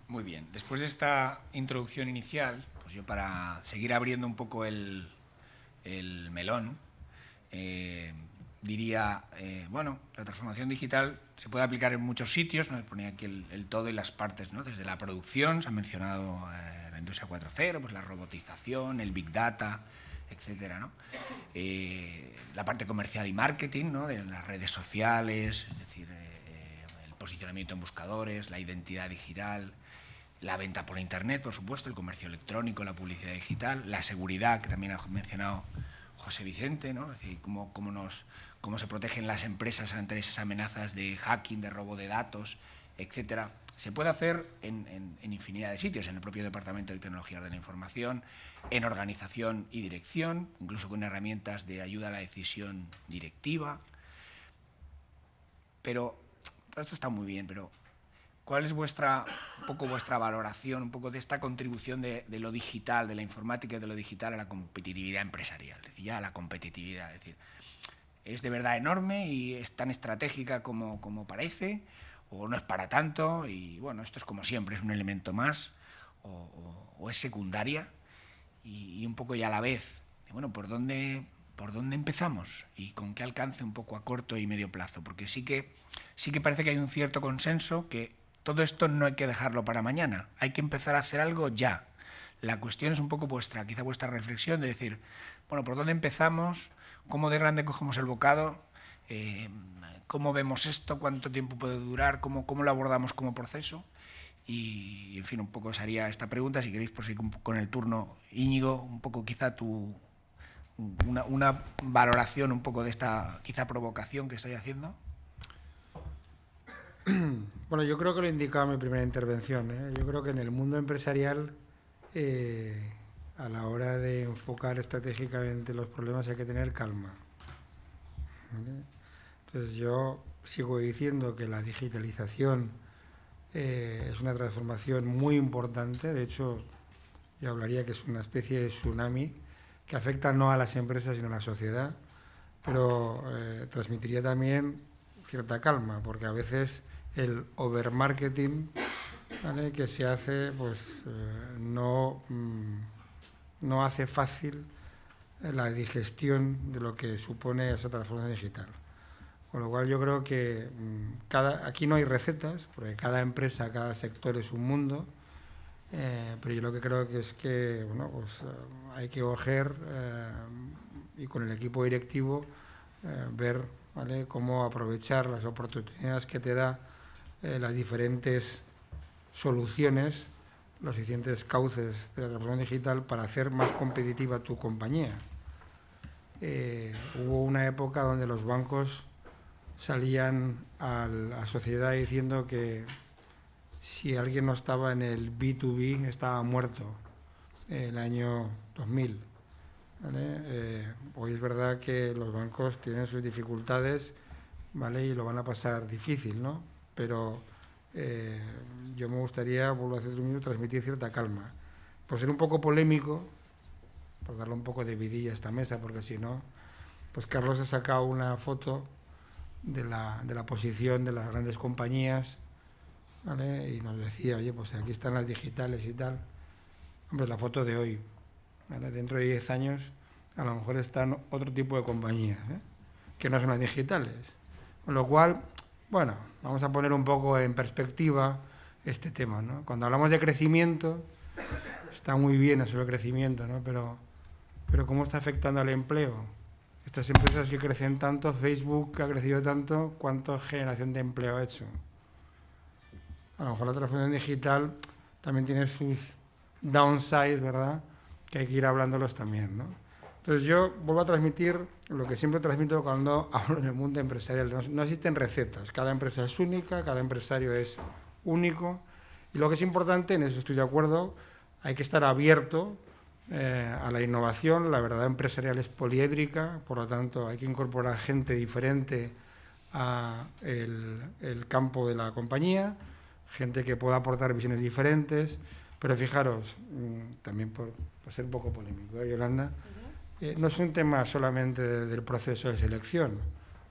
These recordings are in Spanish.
Muy bien. Después de esta introducción inicial, pues yo para seguir abriendo un poco el melón, diría, bueno, la transformación digital se puede aplicar en muchos sitios, ¿no? Ponía aquí el todo y las partes, ¿no? Desde la producción, se ha mencionado la industria 4.0, pues la robotización, el big data, etcétera, ¿no? La parte comercial y marketing, ¿no? De las redes sociales, es decir, el posicionamiento en buscadores, la identidad digital, la venta por internet, por supuesto, el comercio electrónico, la publicidad digital, la seguridad, que también ha mencionado José Vicente, ¿no? Es decir, cómo se protegen las empresas ante esas amenazas de hacking, de robo de datos, etcétera. Se puede hacer en infinidad de sitios, en el propio Departamento de Tecnologías de la Información, en organización y dirección, incluso con herramientas de ayuda a la decisión directiva. Pero todo esto está muy bien, pero ¿cuál es un poco vuestra valoración, un poco de esta contribución de lo digital, de la informática y de lo digital a la competitividad empresarial? Es decir, ya a la competitividad. Es decir, ¿es de verdad enorme y es tan estratégica como parece? ¿O no es para tanto? Y bueno, esto es como siempre, es un elemento más, o es secundaria. Y un poco ya a la vez, bueno, ¿por dónde empezamos? ¿Y con qué alcance un poco a corto y medio plazo? Porque sí que parece que hay un cierto consenso que todo esto no hay que dejarlo para mañana, hay que empezar a hacer algo ya. La cuestión es un poco quizá vuestra reflexión de decir, bueno, ¿por dónde empezamos? ¿Cómo de grande cogemos el bocado? ¿Cómo vemos esto? ¿Cuánto tiempo puede durar? ¿Cómo lo abordamos como proceso? Y, en fin, un poco os haría esta pregunta. Si queréis proseguir con el turno, Íñigo, un poco quizá una valoración un poco de esta quizá provocación que estoy haciendo. Bueno, yo creo que lo indicaba en mi primera intervención, ¿eh? Yo creo que en el mundo empresarial, a la hora de enfocar estratégicamente los problemas hay que tener calma, ¿vale? Entonces yo sigo diciendo que la digitalización es una transformación muy importante. De hecho, yo hablaría que es una especie de tsunami que afecta no a las empresas sino a la sociedad, pero transmitiría también cierta calma, porque a veces el overmarketing, ¿vale?, que se hace, pues no hace fácil la digestión de lo que supone esa transformación digital. Con lo cual yo creo que aquí no hay recetas, porque cada empresa, cada sector es un mundo, pero yo lo que creo que es que bueno, pues, hay que coger y con el equipo directivo ver, ¿vale?, cómo aprovechar las oportunidades que te da las diferentes soluciones, los diferentes cauces de la transformación digital para hacer más competitiva tu compañía. Hubo una época donde los bancos salían a la sociedad diciendo que si alguien no estaba en el B2B estaba muerto, el año 2000. ¿Vale? Hoy es verdad que los bancos tienen sus dificultades, ¿vale?, y lo van a pasar difícil, ¿no? Pero yo me gustaría, vuelvo a hacer un minuto, transmitir cierta calma. Por ser un poco polémico, por darle un poco de vidilla a esta mesa, porque si no, pues Carlos ha sacado una foto de la posición de las grandes compañías, ¿vale?, y nos decía, oye, pues aquí están las digitales y tal. Hombre, la foto de hoy, ¿vale? Dentro de 10 años a lo mejor están otro tipo de compañías, que no son las digitales. Con lo cual, bueno, vamos a poner un poco en perspectiva este tema, ¿no? Cuando hablamos de crecimiento, está muy bien eso del crecimiento, ¿no? Pero ¿cómo está afectando al empleo? Estas empresas que crecen tanto, Facebook que ha crecido tanto, ¿cuánta generación de empleo ha hecho? A lo mejor la transformación digital también tiene sus downsides, ¿verdad?, que hay que ir hablándolos también, ¿no? Entonces yo vuelvo a transmitir lo que siempre transmito cuando hablo en el mundo empresarial. No existen recetas, cada empresa es única, cada empresario es único, y lo que es importante, en eso estoy de acuerdo, hay que estar abierto a la innovación. La verdad empresarial es poliédrica, por lo tanto hay que incorporar gente diferente a el campo de la compañía, gente que pueda aportar visiones diferentes. Pero fijaros, también por ser un poco polémico, Yolanda, no es un tema solamente del proceso de selección,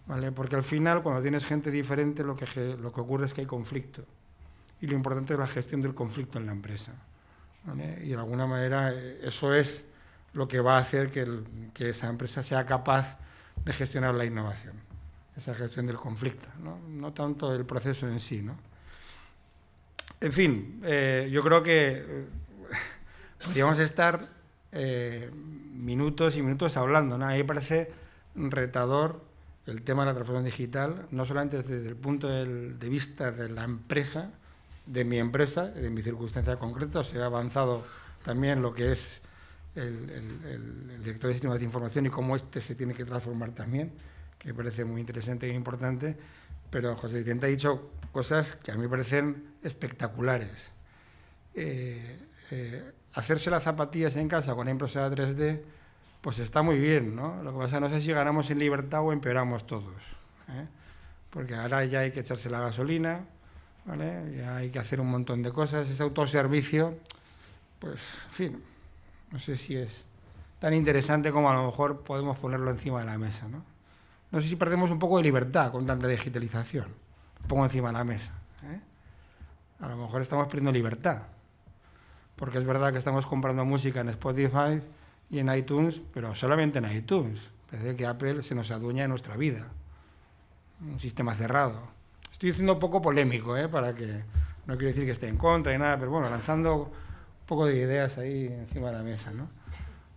¿vale? Porque al final, cuando tienes gente diferente, lo que ocurre es que hay conflicto. y lo importante es la gestión del conflicto en la empresa, ¿vale? Y de alguna manera eso es lo que va a hacer que esa empresa sea capaz de gestionar la innovación, esa gestión del conflicto, no tanto el proceso en sí, ¿no? En fin, yo creo que podríamos estar minutos y minutos hablando, ¿no? A mí me parece retador el tema de la transformación digital, no solamente desde el punto de vista de la empresa, de mi empresa, de mi circunstancia concreta. Se ha avanzado también lo que es el director de sistemas de información y cómo este se tiene que transformar también, que me parece muy interesante e importante, pero José Vicente ha dicho cosas que a mí me parecen espectaculares. Hacerse las zapatillas en casa con una impresora 3D, pues está muy bien, ¿no? Lo que pasa, no sé si ganamos en libertad o empeoramos todos, ¿eh? Porque ahora ya hay que echarse la gasolina, ¿vale? Ya hay que hacer un montón de cosas. Ese autoservicio, pues, en fin, no sé si es tan interesante como a lo mejor podemos ponerlo encima de la mesa, ¿no? No sé si perdemos un poco de libertad con tanta digitalización. Lo pongo encima de la mesa, ¿eh? A lo mejor estamos perdiendo libertad, porque es verdad que estamos comprando música en Spotify y en iTunes, pero solamente en iTunes. Parece que Apple se nos adueña de nuestra vida. Un sistema cerrado. Estoy siendo un poco polémico, para que no quiero decir que esté en contra y nada, pero bueno, lanzando un poco de ideas ahí encima de la mesa, ¿no?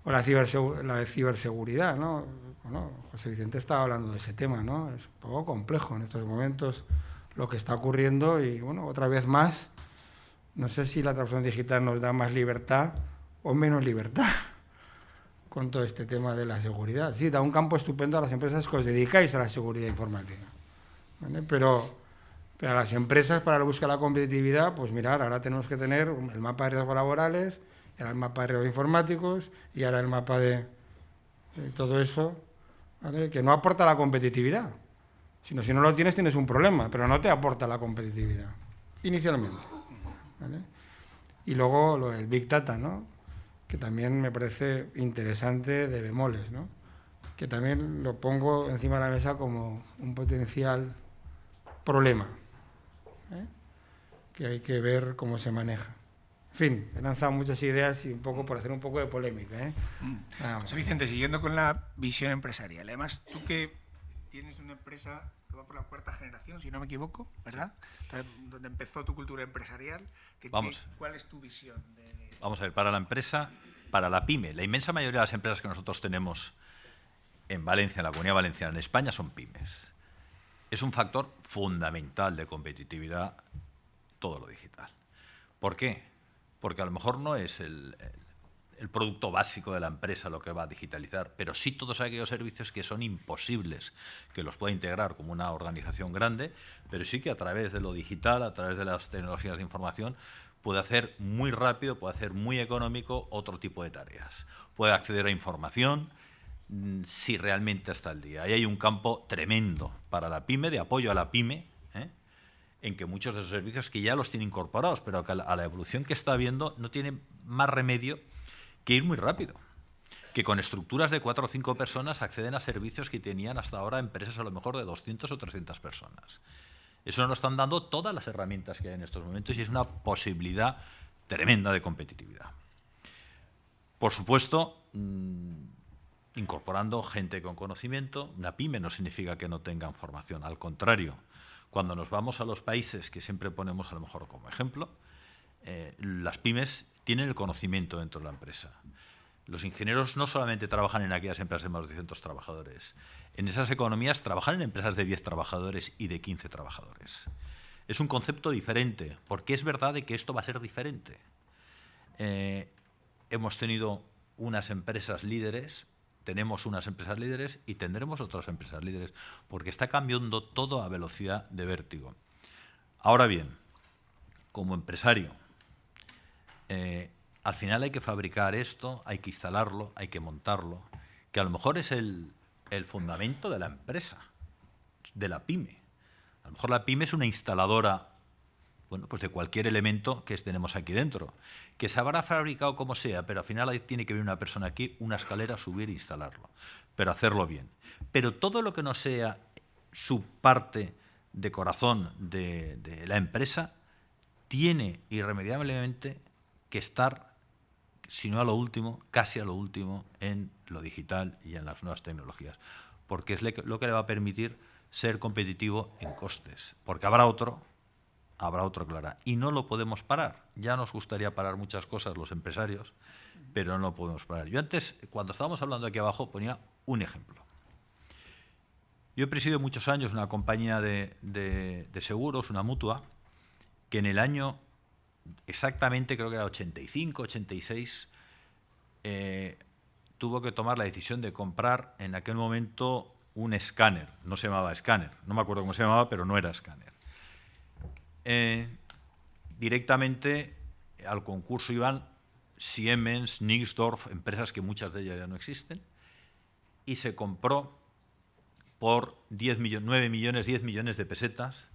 O la ciberseguridad, ¿no? Bueno, José Vicente estaba hablando de ese tema, ¿no? Es un poco complejo en estos momentos lo que está ocurriendo y, bueno, otra vez más, no sé si la transformación digital nos da más libertad o menos libertad con todo este tema de la seguridad. Sí, da un campo estupendo a las empresas que os dedicáis a la seguridad informática, ¿vale? Pero a las empresas, para la búsqueda de la competitividad, pues mirar, ahora tenemos que tener el mapa de riesgos laborales, y ahora el mapa de riesgos informáticos, y ahora el mapa de todo eso, ¿vale? Que no aporta la competitividad. Si no lo tienes, tienes un problema, pero no te aporta la competitividad, inicialmente, ¿vale? Y luego lo del Big Data, ¿no? Que también me parece interesante de bemoles, ¿no? Que también lo pongo encima de la mesa como un potencial problema, que hay que ver cómo se maneja. En fin, he lanzado muchas ideas y un poco por hacer un poco de polémica, ¿eh? José Vicente, siguiendo con la visión empresarial, además tú que tienes una empresa que va por la 4ª generación, si no me equivoco, ¿verdad? Donde empezó tu cultura empresarial, ¿cuál es tu visión? Vamos a ver, para la empresa, para la pyme, la inmensa mayoría de las empresas que nosotros tenemos en Valencia, en la Comunidad Valenciana, en España, son pymes. Es un factor fundamental de competitividad todo lo digital. ¿Por qué? Porque a lo mejor no es el producto básico de la empresa lo que va a digitalizar, pero sí todos aquellos servicios que son imposibles que los pueda integrar como una organización grande, pero sí que a través de lo digital, a través de las tecnologías de información, puede hacer muy rápido, puede hacer muy económico otro tipo de tareas. Puede acceder a información si realmente está al día. Ahí hay un campo tremendo para la pyme, de apoyo a la pyme, en que muchos de esos servicios que ya los tiene incorporados, pero que a la evolución que está habiendo no tiene más remedio que ir muy rápido. Que con estructuras de 4 o 5 personas acceden a servicios que tenían hasta ahora empresas a lo mejor de 200 o 300 personas. Eso nos están dando todas las herramientas que hay en estos momentos y es una posibilidad tremenda de competitividad. Por supuesto, incorporando gente con conocimiento. Una pyme no significa que no tengan formación, al contrario. Cuando nos vamos a los países que siempre ponemos a lo mejor como ejemplo, las pymes tienen el conocimiento dentro de la empresa. Los ingenieros no solamente trabajan en aquellas empresas de más de 200 trabajadores. En esas economías trabajan en empresas de 10 trabajadores y de 15 trabajadores. Es un concepto diferente, porque es verdad de que esto va a ser diferente. Hemos tenido unas empresas líderes, tenemos unas empresas líderes y tendremos otras empresas líderes, porque está cambiando todo a velocidad de vértigo. Ahora bien, como empresario, al final hay que fabricar esto, hay que instalarlo, hay que montarlo, que a lo mejor es el fundamento de la empresa, de la pyme. A lo mejor la pyme es una instaladora, bueno, pues de cualquier elemento que tenemos aquí dentro, que se habrá fabricado como sea, pero al final ahí tiene que venir una persona aquí, una escalera, subir e instalarlo, pero hacerlo bien. Pero todo lo que no sea su parte de corazón de la empresa tiene irremediablemente que estar, si no a lo último, casi a lo último, en lo digital y en las nuevas tecnologías, porque es lo que le va a permitir ser competitivo en costes, porque habrá otro que lo hará, y no lo podemos parar. Ya nos gustaría parar muchas cosas los empresarios, pero no lo podemos parar. Yo antes, cuando estábamos hablando aquí abajo, ponía un ejemplo. Yo he presidido muchos años una compañía de seguros, una mutua, que en el año exactamente, creo que era 85, 86, tuvo que tomar la decisión de comprar en aquel momento un escáner. No se llamaba escáner, no me acuerdo cómo se llamaba, pero no era escáner. Directamente al concurso iban Siemens, Nixdorf, empresas que muchas de ellas ya no existen, y se compró por 10 millones de pesetas,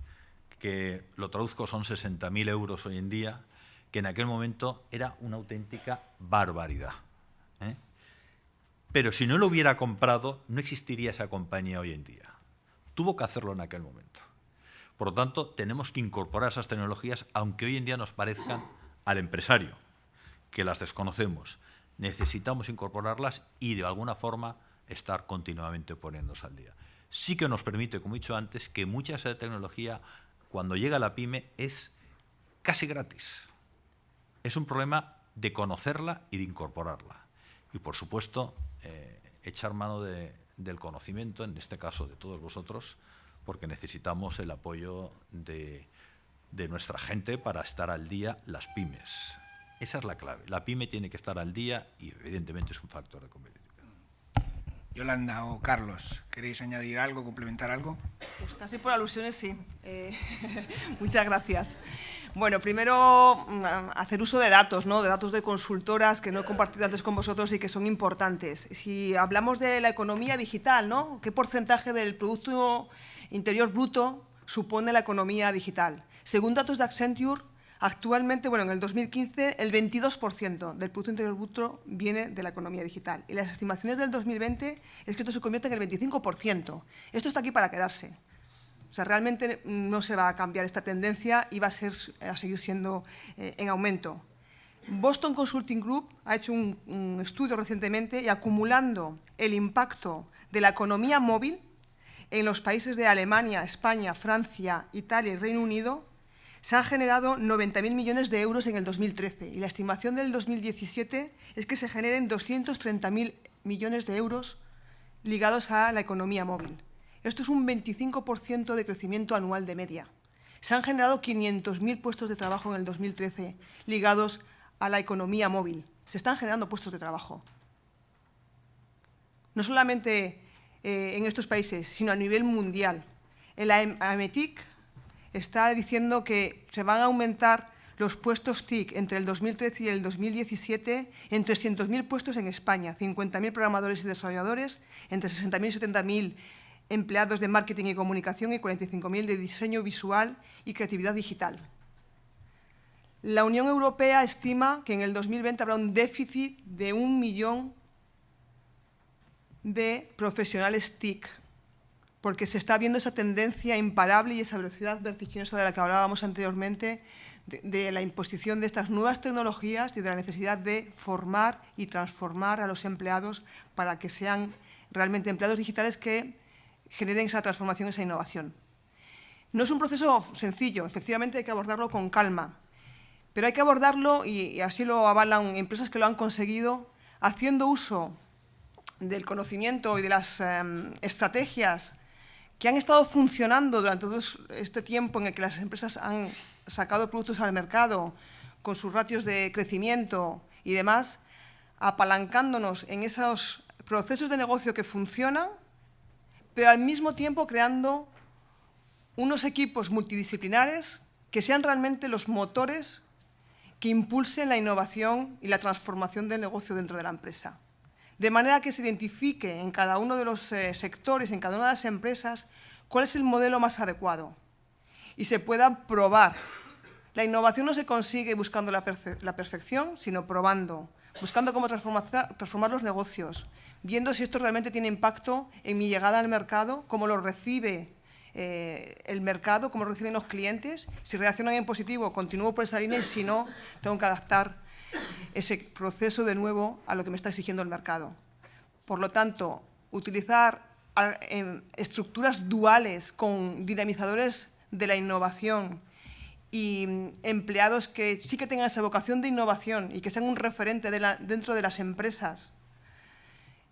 que lo traduzco son 60.000 euros hoy en día, que en aquel momento era una auténtica barbaridad. Pero si no lo hubiera comprado, no existiría esa compañía hoy en día. Tuvo que hacerlo en aquel momento. Por lo tanto, tenemos que incorporar esas tecnologías, aunque hoy en día nos parezcan al empresario, que las desconocemos. Necesitamos incorporarlas y, de alguna forma, estar continuamente poniéndose al día. Sí que nos permite, como he dicho antes, que mucha de esa tecnología, cuando llega a la pyme, es casi gratis. Es un problema de conocerla y de incorporarla. Y, por supuesto, echar mano del conocimiento, en este caso de todos vosotros, porque necesitamos el apoyo de nuestra gente para estar al día las pymes. Esa es la clave. La pyme tiene que estar al día y, evidentemente, es un factor de competitividad. Yolanda o Carlos, ¿queréis añadir algo, complementar algo? Pues casi por alusiones, sí. Muchas gracias. Bueno, primero, hacer uso de datos, ¿no? De datos de consultoras que no he compartido antes con vosotros y que son importantes. Si hablamos de la economía digital, ¿no? ¿Qué porcentaje del Producto Interior Bruto supone la economía digital? Según datos de Accenture, actualmente, bueno, en el 2015, el 22% del Producto Interior Bruto viene de la economía digital. Y las estimaciones del 2020 es que esto se convierte en el 25%. Esto está aquí para quedarse. O sea, realmente no se va a cambiar esta tendencia y va a seguir siendo en aumento. Boston Consulting Group ha hecho un estudio recientemente y acumulando el impacto de la economía móvil en los países de Alemania, España, Francia, Italia y Reino Unido, se han generado 90.000 millones de euros en el 2013 y la estimación del 2017 es que se generen 230.000 millones de euros ligados a la economía móvil. Esto es un 25% de crecimiento anual de media. Se han generado 500.000 puestos de trabajo en el 2013 ligados a la economía móvil. Se están generando puestos de trabajo. No solamente en estos países, sino a nivel mundial. El AMETIC está diciendo que se van a aumentar los puestos TIC entre el 2013 y el 2017 en 300.000 puestos en España, 50.000 programadores y desarrolladores, entre 60.000 y 70.000 empleados de marketing y comunicación y 45.000 de diseño visual y creatividad digital. La Unión Europea estima que en el 2020 habrá un déficit de 1 millón de profesionales TIC, porque se está viendo esa tendencia imparable y esa velocidad vertiginosa de la que hablábamos anteriormente, de la imposición de estas nuevas tecnologías y de la necesidad de formar y transformar a los empleados para que sean realmente empleados digitales que generen esa transformación, esa innovación. No es un proceso sencillo, efectivamente hay que abordarlo con calma, pero hay que abordarlo, y así lo avalan empresas que lo han conseguido, haciendo uso del conocimiento y de las estrategias que han estado funcionando durante todo este tiempo en el que las empresas han sacado productos al mercado con sus ratios de crecimiento y demás, apalancándonos en esos procesos de negocio que funcionan, pero al mismo tiempo creando unos equipos multidisciplinares que sean realmente los motores que impulsen la innovación y la transformación del negocio dentro de la empresa. De manera que se identifique en cada uno de los sectores, en cada una de las empresas, cuál es el modelo más adecuado y se pueda probar. La innovación no se consigue buscando la perfección, sino probando, buscando cómo transformar los negocios, viendo si esto realmente tiene impacto en mi llegada al mercado, cómo lo recibe el mercado, cómo reciben los clientes. Si reaccionan en positivo, continúo por esa línea y si no, tengo que adaptar ese proceso de nuevo a lo que me está exigiendo el mercado. Por lo tanto, utilizar estructuras duales con dinamizadores de la innovación y empleados que sí que tengan esa vocación de innovación y que sean un referente dentro de las empresas.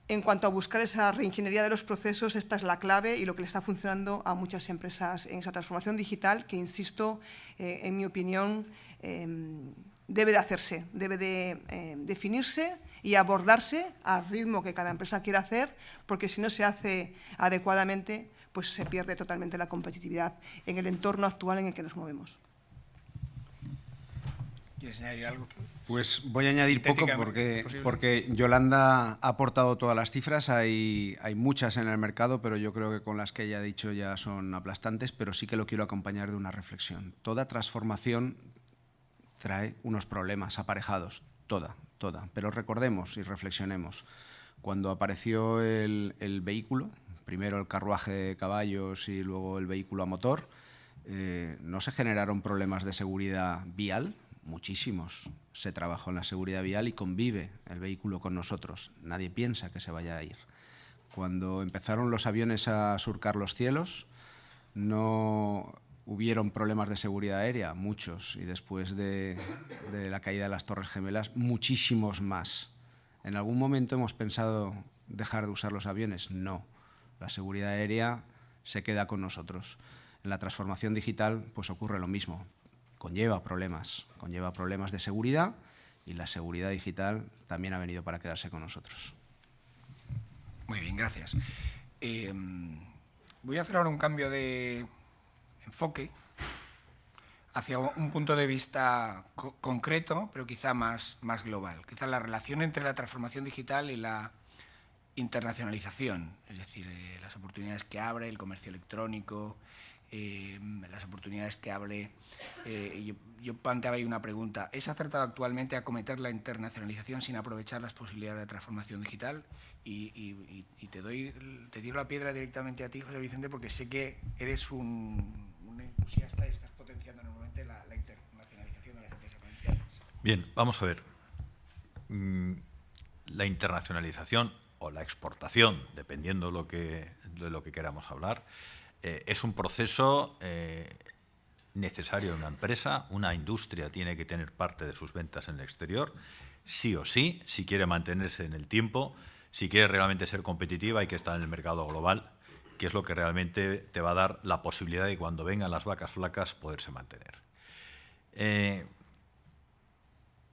En cuanto a buscar esa reingeniería de los procesos, esta es la clave y lo que le está funcionando a muchas empresas en esa transformación digital que, insisto, en mi opinión, debe de hacerse, debe de definirse y abordarse al ritmo que cada empresa quiera hacer, porque si no se hace adecuadamente, pues se pierde totalmente la competitividad en el entorno actual en el que nos movemos. ¿Quieres añadir algo? Pues voy a añadir poco porque Yolanda ha aportado todas las cifras. Hay muchas en el mercado, pero yo creo que con las que ella ha dicho ya son aplastantes, pero sí que lo quiero acompañar de una reflexión. Toda transformación trae unos problemas aparejados, toda. Pero recordemos y reflexionemos. Cuando apareció el vehículo, primero el carruaje de caballos y luego el vehículo a motor, ¿no se generaron problemas de seguridad vial? Muchísimos. Se trabajó en la seguridad vial y convive el vehículo con nosotros. Nadie piensa que se vaya a ir. Cuando empezaron los aviones a surcar los cielos, no hubieron problemas de seguridad aérea, muchos, y después de la caída de las Torres Gemelas, muchísimos más. ¿En algún momento hemos pensado dejar de usar los aviones? No. La seguridad aérea se queda con nosotros. En la transformación digital, pues ocurre lo mismo. Conlleva problemas de seguridad y la seguridad digital también ha venido para quedarse con nosotros. Muy bien, gracias. Voy a hacer ahora un cambio de enfoque hacia un punto de vista concreto, pero quizá más global. Quizá la relación entre la transformación digital y la internacionalización, es decir, las oportunidades que abre el comercio electrónico, las oportunidades que abre. Yo planteaba ahí una pregunta. ¿Es acertado actualmente acometer la internacionalización sin aprovechar las posibilidades de transformación digital? Y te tiro la piedra directamente a ti, José Vicente, porque sé que eres un entusiasta y estás potenciando enormemente la internacionalización de las empresas valencianas. Bien, vamos a ver. La internacionalización o la exportación, dependiendo de lo que queramos hablar, es un proceso necesario en una empresa. Una industria tiene que tener parte de sus ventas en el exterior, sí o sí, si quiere mantenerse en el tiempo, si quiere realmente ser competitiva, hay que estar en el mercado global, que es lo que realmente te va a dar la posibilidad de, cuando vengan las vacas flacas, poderse mantener. En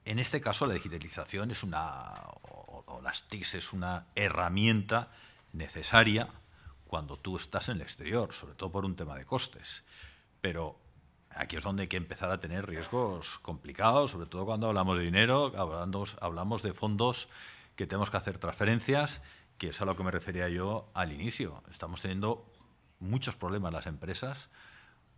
este caso, la digitalización es o las TICs es una herramienta necesaria cuando tú estás en el exterior, sobre todo por un tema de costes. Pero aquí es donde hay que empezar a tener riesgos complicados, sobre todo cuando hablamos de dinero, hablamos de fondos que tenemos que hacer transferencias, que es a lo que me refería yo al inicio. Estamos teniendo muchos problemas las empresas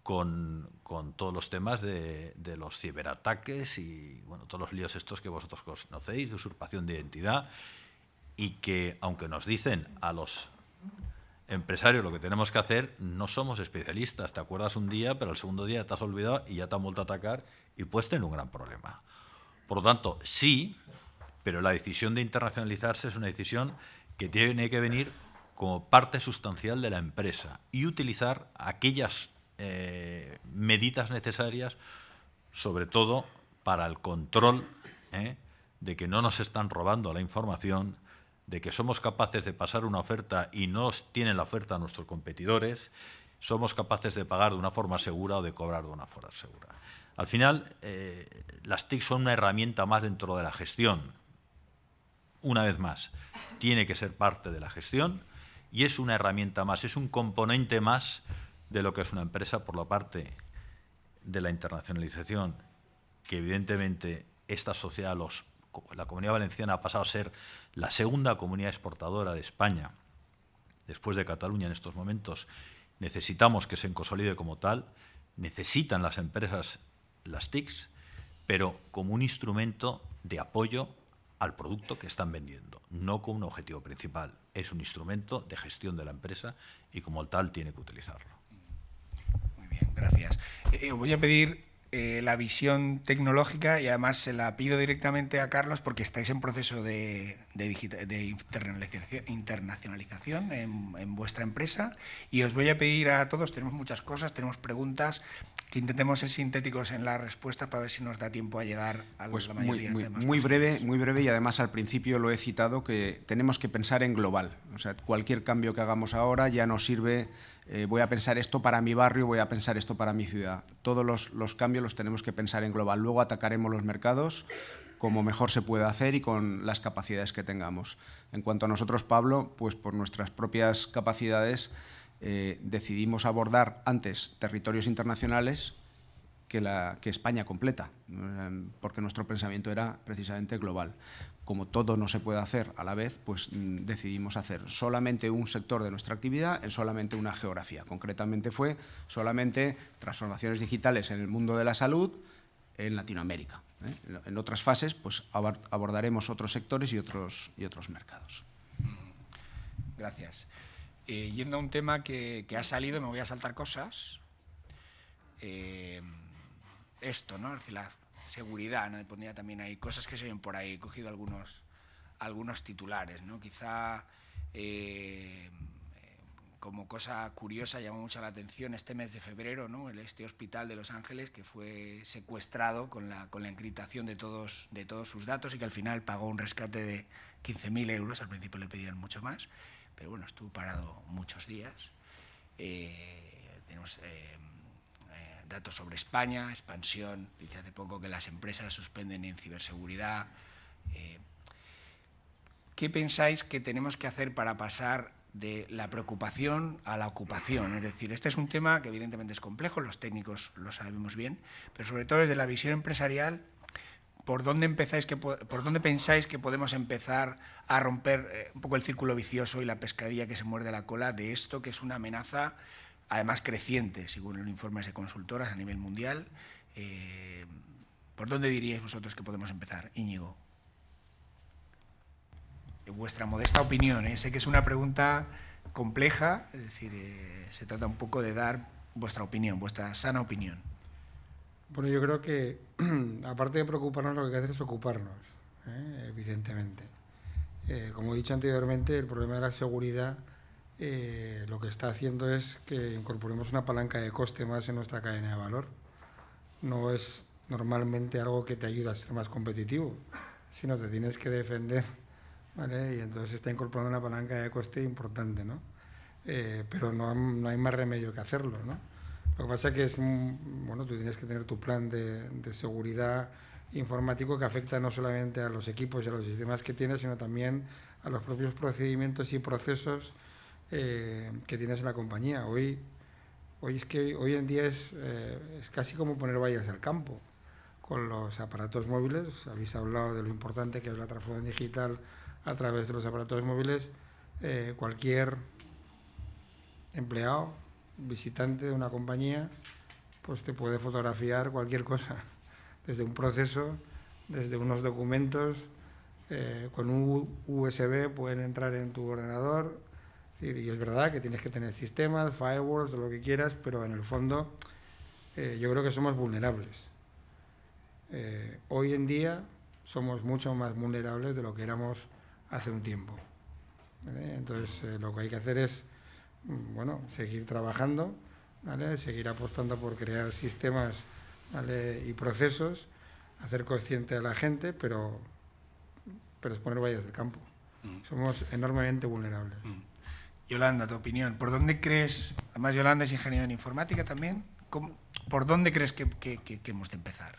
con todos los temas de los ciberataques y bueno, todos los líos estos que vosotros conocéis, de usurpación de identidad, y que, aunque nos dicen a los empresarios lo que tenemos que hacer, no somos especialistas. Te acuerdas un día, pero al segundo día te has olvidado y ya te han vuelto a atacar y puedes tener un gran problema. Por lo tanto, sí, pero la decisión de internacionalizarse es una decisión que tiene que venir como parte sustancial de la empresa y utilizar aquellas medidas necesarias, sobre todo para el control de que no nos están robando la información, de que somos capaces de pasar una oferta y no tienen la oferta a nuestros competidores, somos capaces de pagar de una forma segura o de cobrar de una forma segura. Al final, las TIC son una herramienta más dentro de la gestión. Una vez más, tiene que ser parte de la gestión y es una herramienta más, es un componente más de lo que es una empresa. Por la parte de la internacionalización, que evidentemente esta sociedad, la Comunidad Valenciana ha pasado a ser la segunda comunidad exportadora de España, después de Cataluña en estos momentos. Necesitamos que se consolide como tal, necesitan las empresas las TICs, pero como un instrumento de apoyo al producto que están vendiendo, no como un objetivo principal. Es un instrumento de gestión de la empresa y como tal tiene que utilizarlo. Gracias. Voy a pedir la visión tecnológica y además se la pido directamente a Carlos porque estáis en proceso de internacionalización en vuestra empresa y os voy a pedir a todos, tenemos muchas cosas, tenemos preguntas, que intentemos ser sintéticos en las respuestas para ver si nos da tiempo a llegar a la mayoría de temas. Muy breve y además al principio lo he citado que tenemos que pensar en global. O sea, cualquier cambio que hagamos ahora ya nos sirve, voy a pensar esto para mi barrio, voy a pensar esto para mi ciudad. Todos los cambios los tenemos que pensar en global. Luego atacaremos los mercados como mejor se pueda hacer y con las capacidades que tengamos. En cuanto a nosotros, Pablo, pues por nuestras propias capacidades decidimos abordar antes territorios internacionales que España completa, porque nuestro pensamiento era precisamente global. Como todo no se puede hacer a la vez, pues decidimos hacer solamente un sector de nuestra actividad en solamente una geografía. Concretamente fue solamente transformaciones digitales en el mundo de la salud en Latinoamérica. En otras fases pues abordaremos otros sectores y otros mercados. Gracias. Yendo a un tema que ha salido, me voy a saltar cosas. Esto, ¿no? Es decir, la seguridad, ¿no? Pondría también ahí cosas que se ven por ahí. He cogido algunos titulares, ¿no? Quizá como cosa curiosa llamó mucho la atención este mes de febrero, ¿no? Este hospital de Los Ángeles que fue secuestrado con la encriptación de todos sus datos y que al final pagó un rescate de 15.000 euros. Al principio le pedían mucho más, pero bueno, estuvo parado muchos días. Tenemos datos sobre España, expansión, dice hace poco que las empresas suspenden en ciberseguridad. ¿Qué pensáis que tenemos que hacer para pasar de la preocupación a la ocupación? Es decir, este es un tema que evidentemente es complejo, los técnicos lo sabemos bien, pero sobre todo desde la visión empresarial, ¿por dónde pensáis que podemos empezar a romper un poco el círculo vicioso y la pescadilla que se muerde la cola de esto, que es una amenaza, además creciente, según los informes de consultoras a nivel mundial? ¿Por dónde diríais vosotros que podemos empezar, Íñigo? Vuestra modesta opinión, sé que es una pregunta compleja, es decir, se trata un poco de dar vuestra opinión, vuestra sana opinión. Bueno, yo creo que, aparte de preocuparnos, lo que hay que hacer es ocuparnos, evidentemente. Como he dicho anteriormente, el problema de la seguridad lo que está haciendo es que incorporemos una palanca de coste más en nuestra cadena de valor. No es normalmente algo que te ayuda a ser más competitivo, sino te tienes que defender, ¿vale? Y entonces se está incorporando una palanca de coste importante, ¿no? Pero no hay más remedio que hacerlo, ¿no? Lo que pasa es que tú tienes que tener tu plan de seguridad informático que afecta no solamente a los equipos y a los sistemas que tienes, sino también a los propios procedimientos y procesos que tienes en la compañía. Hoy en día es casi como poner vallas al campo. Con los aparatos móviles, habéis hablado de lo importante que es la transformación digital a través de los aparatos móviles. Cualquier empleado, visitante de una compañía, pues te puede fotografiar cualquier cosa, desde un proceso, desde unos documentos, con un USB pueden entrar en tu ordenador, y es verdad que tienes que tener sistemas, firewalls, lo que quieras, pero en el fondo yo creo que somos vulnerables. Hoy en día somos mucho más vulnerables de lo que éramos hace un tiempo. Entonces lo que hay que hacer es seguir trabajando, ¿vale? Seguir apostando por crear sistemas, ¿vale? Y procesos, hacer consciente a la gente, pero es poner vallas del campo. Somos enormemente vulnerables. Yolanda, tu opinión. ¿Por dónde crees, además Yolanda es ingeniera en informática también, por dónde crees que hemos de empezar?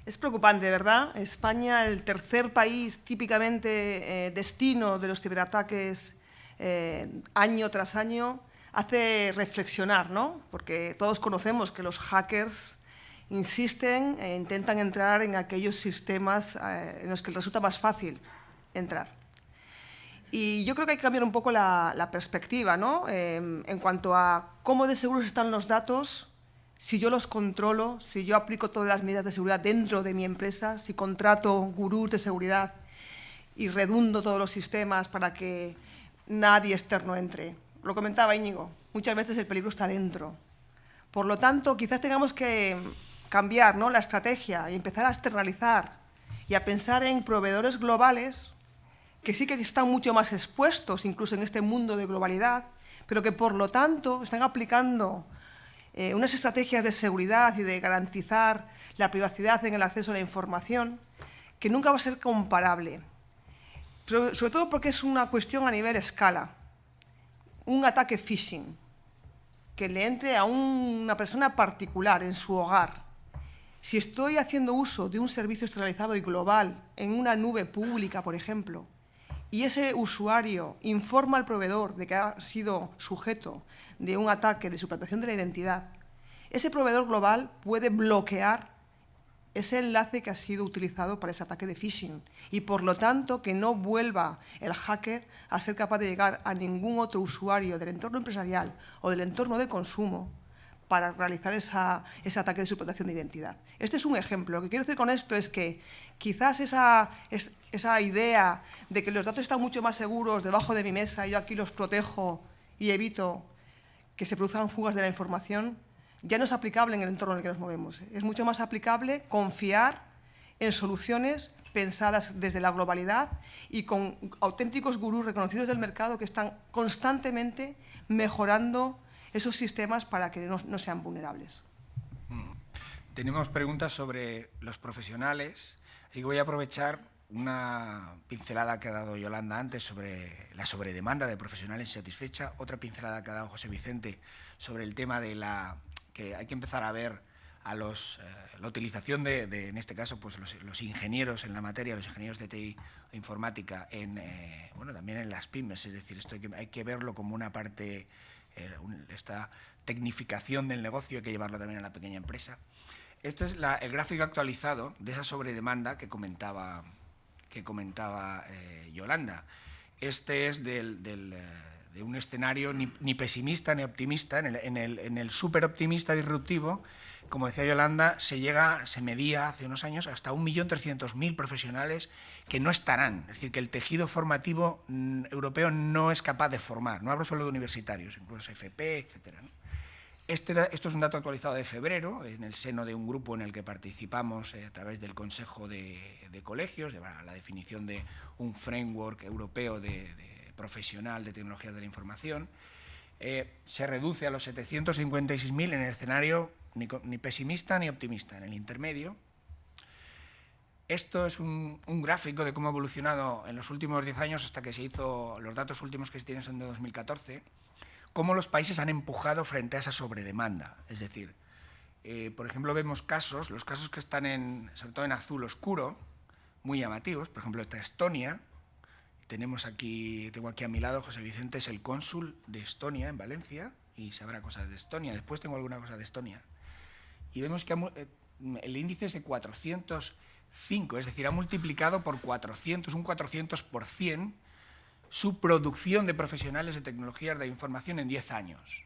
Es preocupante, ¿verdad? España, el tercer país típicamente destino de los ciberataques año tras año, hace reflexionar, ¿no? Porque todos conocemos que los hackers insisten e intentan entrar en aquellos sistemas en los que les resulta más fácil entrar. Y yo creo que hay que cambiar un poco la perspectiva, ¿no? En cuanto a cómo de seguros están los datos, si yo los controlo, si yo aplico todas las medidas de seguridad dentro de mi empresa, si contrato gurús de seguridad y redundo todos los sistemas para que nadie externo entre. Lo comentaba Íñigo, muchas veces el peligro está dentro. Por lo tanto, quizás tengamos que cambiar, ¿no?, la estrategia y empezar a externalizar y a pensar en proveedores globales que sí que están mucho más expuestos, incluso en este mundo de globalidad, pero que, por lo tanto, están aplicando unas estrategias de seguridad y de garantizar la privacidad en el acceso a la información que nunca va a ser comparable. Pero, sobre todo porque es una cuestión a nivel escala. Un ataque phishing que le entre a una persona particular en su hogar. Si estoy haciendo uso de un servicio externalizado y global en una nube pública, por ejemplo, y ese usuario informa al proveedor de que ha sido sujeto de un ataque de suplantación de la identidad, ese proveedor global puede bloquear ese enlace que ha sido utilizado para ese ataque de phishing y, por lo tanto, que no vuelva el hacker a ser capaz de llegar a ningún otro usuario del entorno empresarial o del entorno de consumo para realizar ese ataque de suplantación de identidad. Este es un ejemplo. Lo que quiero decir con esto es que quizás esa idea de que los datos están mucho más seguros debajo de mi mesa y yo aquí los protejo y evito que se produzcan fugas de la información, ya no es aplicable en el entorno en el que nos movemos. Es mucho más aplicable confiar en soluciones pensadas desde la globalidad y con auténticos gurús reconocidos del mercado que están constantemente mejorando esos sistemas para que no sean vulnerables. Tenemos preguntas sobre los profesionales, así que voy a aprovechar una pincelada que ha dado Yolanda antes sobre la sobredemanda de profesionales insatisfecha, otra pincelada que ha dado José Vicente sobre el tema de que hay que empezar a ver a la utilización en este caso, pues los ingenieros en la materia, los ingenieros de TI e informática, bueno, también en las pymes, es decir, esto hay que verlo como una parte, esta tecnificación del negocio hay que llevarlo también a la pequeña empresa. Este es el gráfico actualizado de esa sobredemanda que comentaba Yolanda. Este es de un escenario ni pesimista ni optimista. En el súper optimista disruptivo, como decía Yolanda, se medía hace unos años hasta 1.300.000 profesionales que no estarán. Es decir, que el tejido formativo europeo no es capaz de formar. No hablo solo de universitarios, incluso FP, etc., ¿no? Esto es un dato actualizado de febrero, en el seno de un grupo en el que participamos a través del Consejo de Colegios, de la definición de un framework europeo profesional de tecnologías de la información. Se reduce a los 756.000 en el escenario ni pesimista ni optimista, en el intermedio. Esto es un gráfico de cómo ha evolucionado en los últimos 10 años hasta que se hizo, los datos últimos que se tienen son de 2014, cómo los países han empujado frente a esa sobredemanda. Es decir, por ejemplo, vemos los casos que están sobre todo en azul oscuro, muy llamativos. Por ejemplo, está Estonia. Tengo aquí a mi lado, José Vicente es el cónsul de Estonia en Valencia y sabrá cosas de Estonia. Después tengo alguna cosa de Estonia. Y vemos que el índice es de 405, es decir, ha multiplicado por 400, un 400% su producción de profesionales de tecnologías de información en 10 años.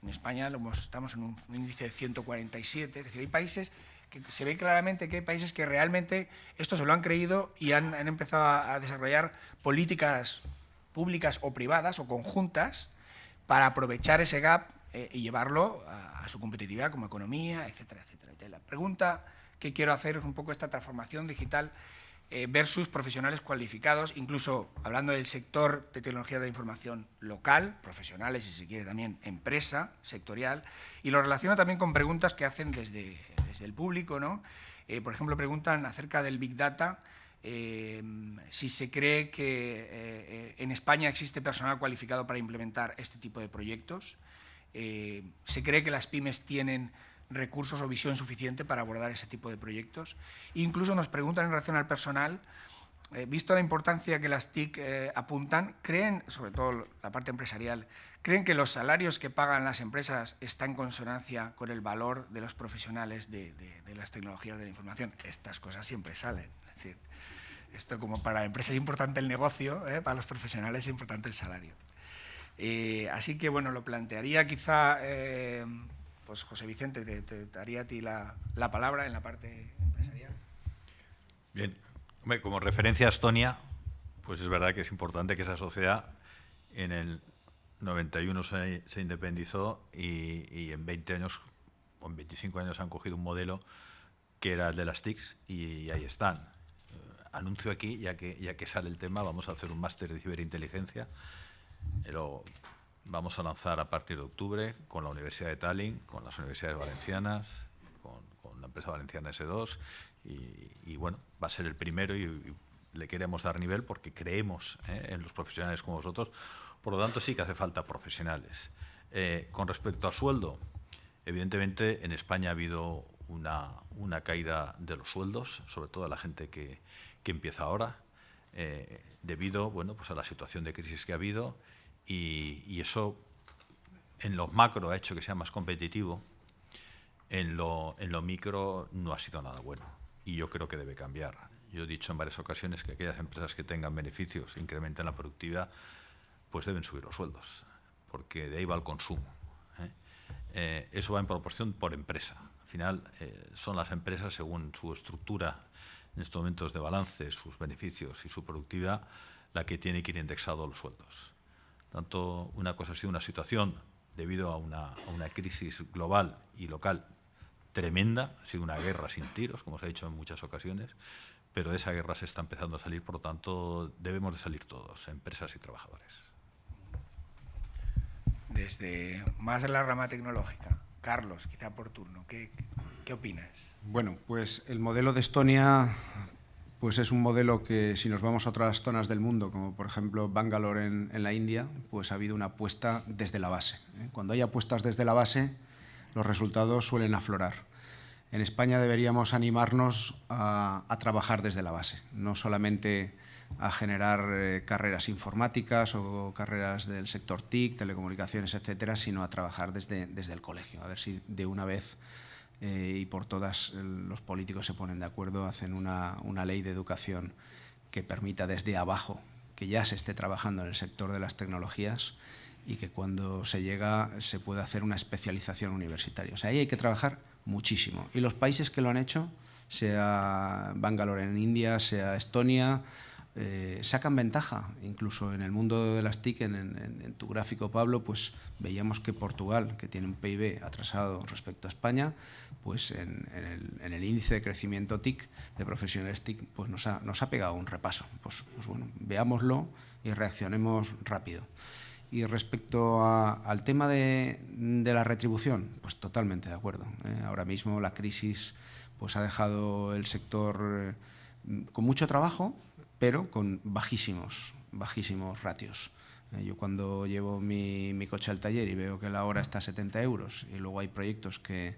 En España estamos en un índice de 147, es decir, hay países que se ve claramente que hay países que realmente esto se lo han creído y han empezado a desarrollar políticas públicas o privadas o conjuntas para aprovechar ese gap y llevarlo a su competitividad como economía, etcétera, etcétera. La pregunta que quiero hacer es un poco esta transformación digital versus profesionales cualificados, incluso hablando del sector de tecnología de la información local, profesionales, si se quiere también empresa, sectorial, y lo relaciono también con preguntas que hacen desde el público, ¿no? Por ejemplo, preguntan acerca del Big Data, si se cree que en España existe personal cualificado para implementar este tipo de proyectos, se cree que las pymes tienen recursos o visión suficiente para abordar ese tipo de proyectos. Incluso nos preguntan en relación al personal, visto la importancia que las TIC apuntan, ¿creen, sobre todo la parte empresarial, creen que los salarios que pagan las empresas están en consonancia con el valor de los profesionales de las tecnologías de la información? Estas cosas siempre salen. Es decir, esto como para la empresa es importante el negocio, para los profesionales es importante el salario. Así que, bueno, lo plantearía quizá... pues José Vicente, te daría a ti la palabra en la parte empresarial. Bien, hombre, como referencia a Estonia, pues es verdad que es importante que esa sociedad en el 91 se independizó y en 20 años en 25 años han cogido un modelo que era el de las TICs y ahí están. Anuncio aquí, ya que sale el tema, vamos a hacer un máster de ciberinteligencia. Lo vamos a lanzar a partir de octubre con la Universidad de Tallinn, con las universidades valencianas, con la empresa valenciana S2 y bueno, va a ser el primero y le queremos dar nivel porque creemos en los profesionales como vosotros. Por lo tanto, sí que hace falta profesionales. Con respecto al sueldo, evidentemente en España ha habido una caída de los sueldos, sobre todo a la gente que empieza ahora, debido pues a la situación de crisis que ha habido y eso en lo macro ha hecho que sea más competitivo, en lo micro no ha sido nada bueno y yo creo que debe cambiar. Yo he dicho en varias ocasiones que aquellas empresas que tengan beneficios, incrementen la productividad, pues deben subir los sueldos, porque de ahí va el consumo. Eso va en proporción por empresa. Al final son las empresas, según su estructura en estos momentos de balance, sus beneficios y su productividad, la que tiene que ir indexado a los sueldos. Tanto una cosa ha sido una situación debido a una crisis global y local tremenda, ha sido una guerra sin tiros, como se ha dicho en muchas ocasiones, pero de esa guerra se está empezando a salir, por lo tanto debemos de salir todos, empresas y trabajadores. Desde más de la rama tecnológica, Carlos, quizá por turno, ¿qué opinas? Bueno, pues el modelo de Estonia pues es un modelo que, si nos vamos a otras zonas del mundo, como por ejemplo Bangalore en la India, pues ha habido una apuesta desde la base. Cuando hay apuestas desde la base, los resultados suelen aflorar. En España deberíamos animarnos a trabajar desde la base, no solamente a generar carreras informáticas o carreras del sector TIC, telecomunicaciones, etcétera, sino a trabajar desde el colegio, a ver si de una vez y por todas los políticos se ponen de acuerdo, hacen una ley de educación que permita desde abajo que ya se esté trabajando en el sector de las tecnologías y que cuando se llega se pueda hacer una especialización universitaria. O sea, ahí hay que trabajar muchísimo. Y los países que lo han hecho, sea Bangalore en India, sea Estonia, sacan ventaja. Incluso en el mundo de las TIC, en tu gráfico, Pablo, pues veíamos que Portugal, que tiene un PIB atrasado respecto a España, pues en el índice de crecimiento TIC, de profesionales TIC, pues nos ha pegado un repaso. Pues bueno, veámoslo y reaccionemos rápido. Y respecto al tema de la retribución, pues totalmente de acuerdo. Ahora mismo la crisis pues ha dejado el sector con mucho trabajo, pero con bajísimos ratios. Yo cuando llevo mi coche al taller y veo que la hora está a 70 euros y luego hay proyectos que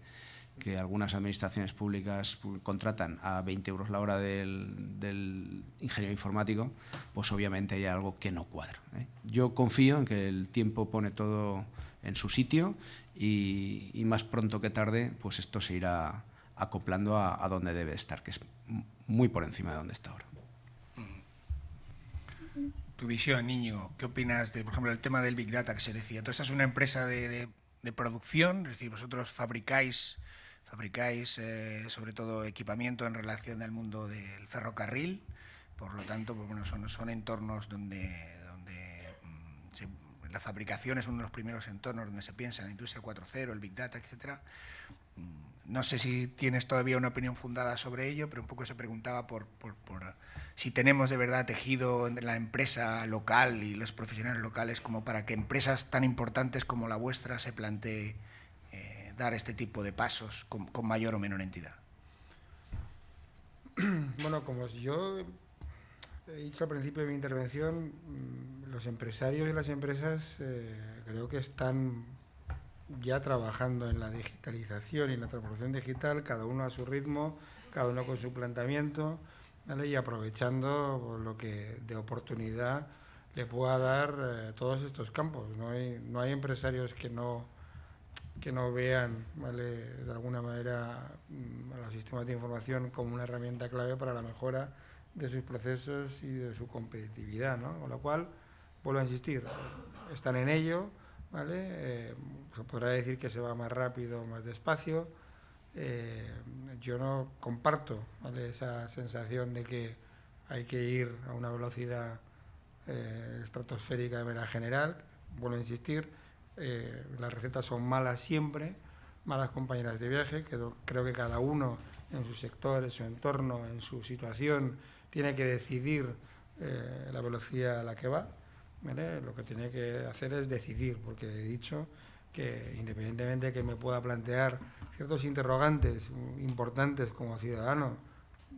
algunas administraciones públicas contratan a 20 euros la hora del ingeniero informático, pues obviamente hay algo que no cuadra. Yo confío en que el tiempo pone todo en su sitio y más pronto que tarde pues esto se irá acoplando a donde debe estar, que es muy por encima de donde está ahora. Tu visión, Íñigo, ¿qué opinas de, por ejemplo, el tema del Big Data que se decía? Tú esta es una empresa de producción, es decir, vosotros fabricáis sobre todo equipamiento en relación al mundo del ferrocarril, por lo tanto, pues bueno, son entornos donde la fabricación es uno de los primeros entornos donde se piensa en la industria 4.0, el Big Data, etcétera. No sé si tienes todavía una opinión fundada sobre ello, pero un poco se preguntaba por si tenemos de verdad tejido en la empresa local y los profesionales locales como para que empresas tan importantes como la vuestra se plantee dar este tipo de pasos con mayor o menor entidad. Bueno, como yo he dicho al principio de mi intervención, los empresarios y las empresas creo que están ya trabajando en la digitalización y en la transformación digital, cada uno a su ritmo, cada uno con su planteamiento, ¿vale? Y aprovechando lo que de oportunidad le pueda dar todos estos campos. No hay empresarios que no vean, ¿vale?, de alguna manera a los sistemas de información como una herramienta clave para la mejora de sus procesos y de su competitividad, ¿no? Con lo cual, vuelvo a insistir, están en ello, ¿vale? Se podrá decir que se va más rápido o más despacio. Yo no comparto, ¿vale?, esa sensación de que hay que ir a una velocidad estratosférica de manera general. Vuelvo a insistir, las recetas son malas siempre, malas compañeras de viaje, que creo que cada uno en su sector, en su entorno, en su situación, tiene que decidir la velocidad a la que va, ¿vale? Lo que tiene que hacer es decidir, porque he dicho que independientemente de que me pueda plantear ciertos interrogantes importantes como ciudadano,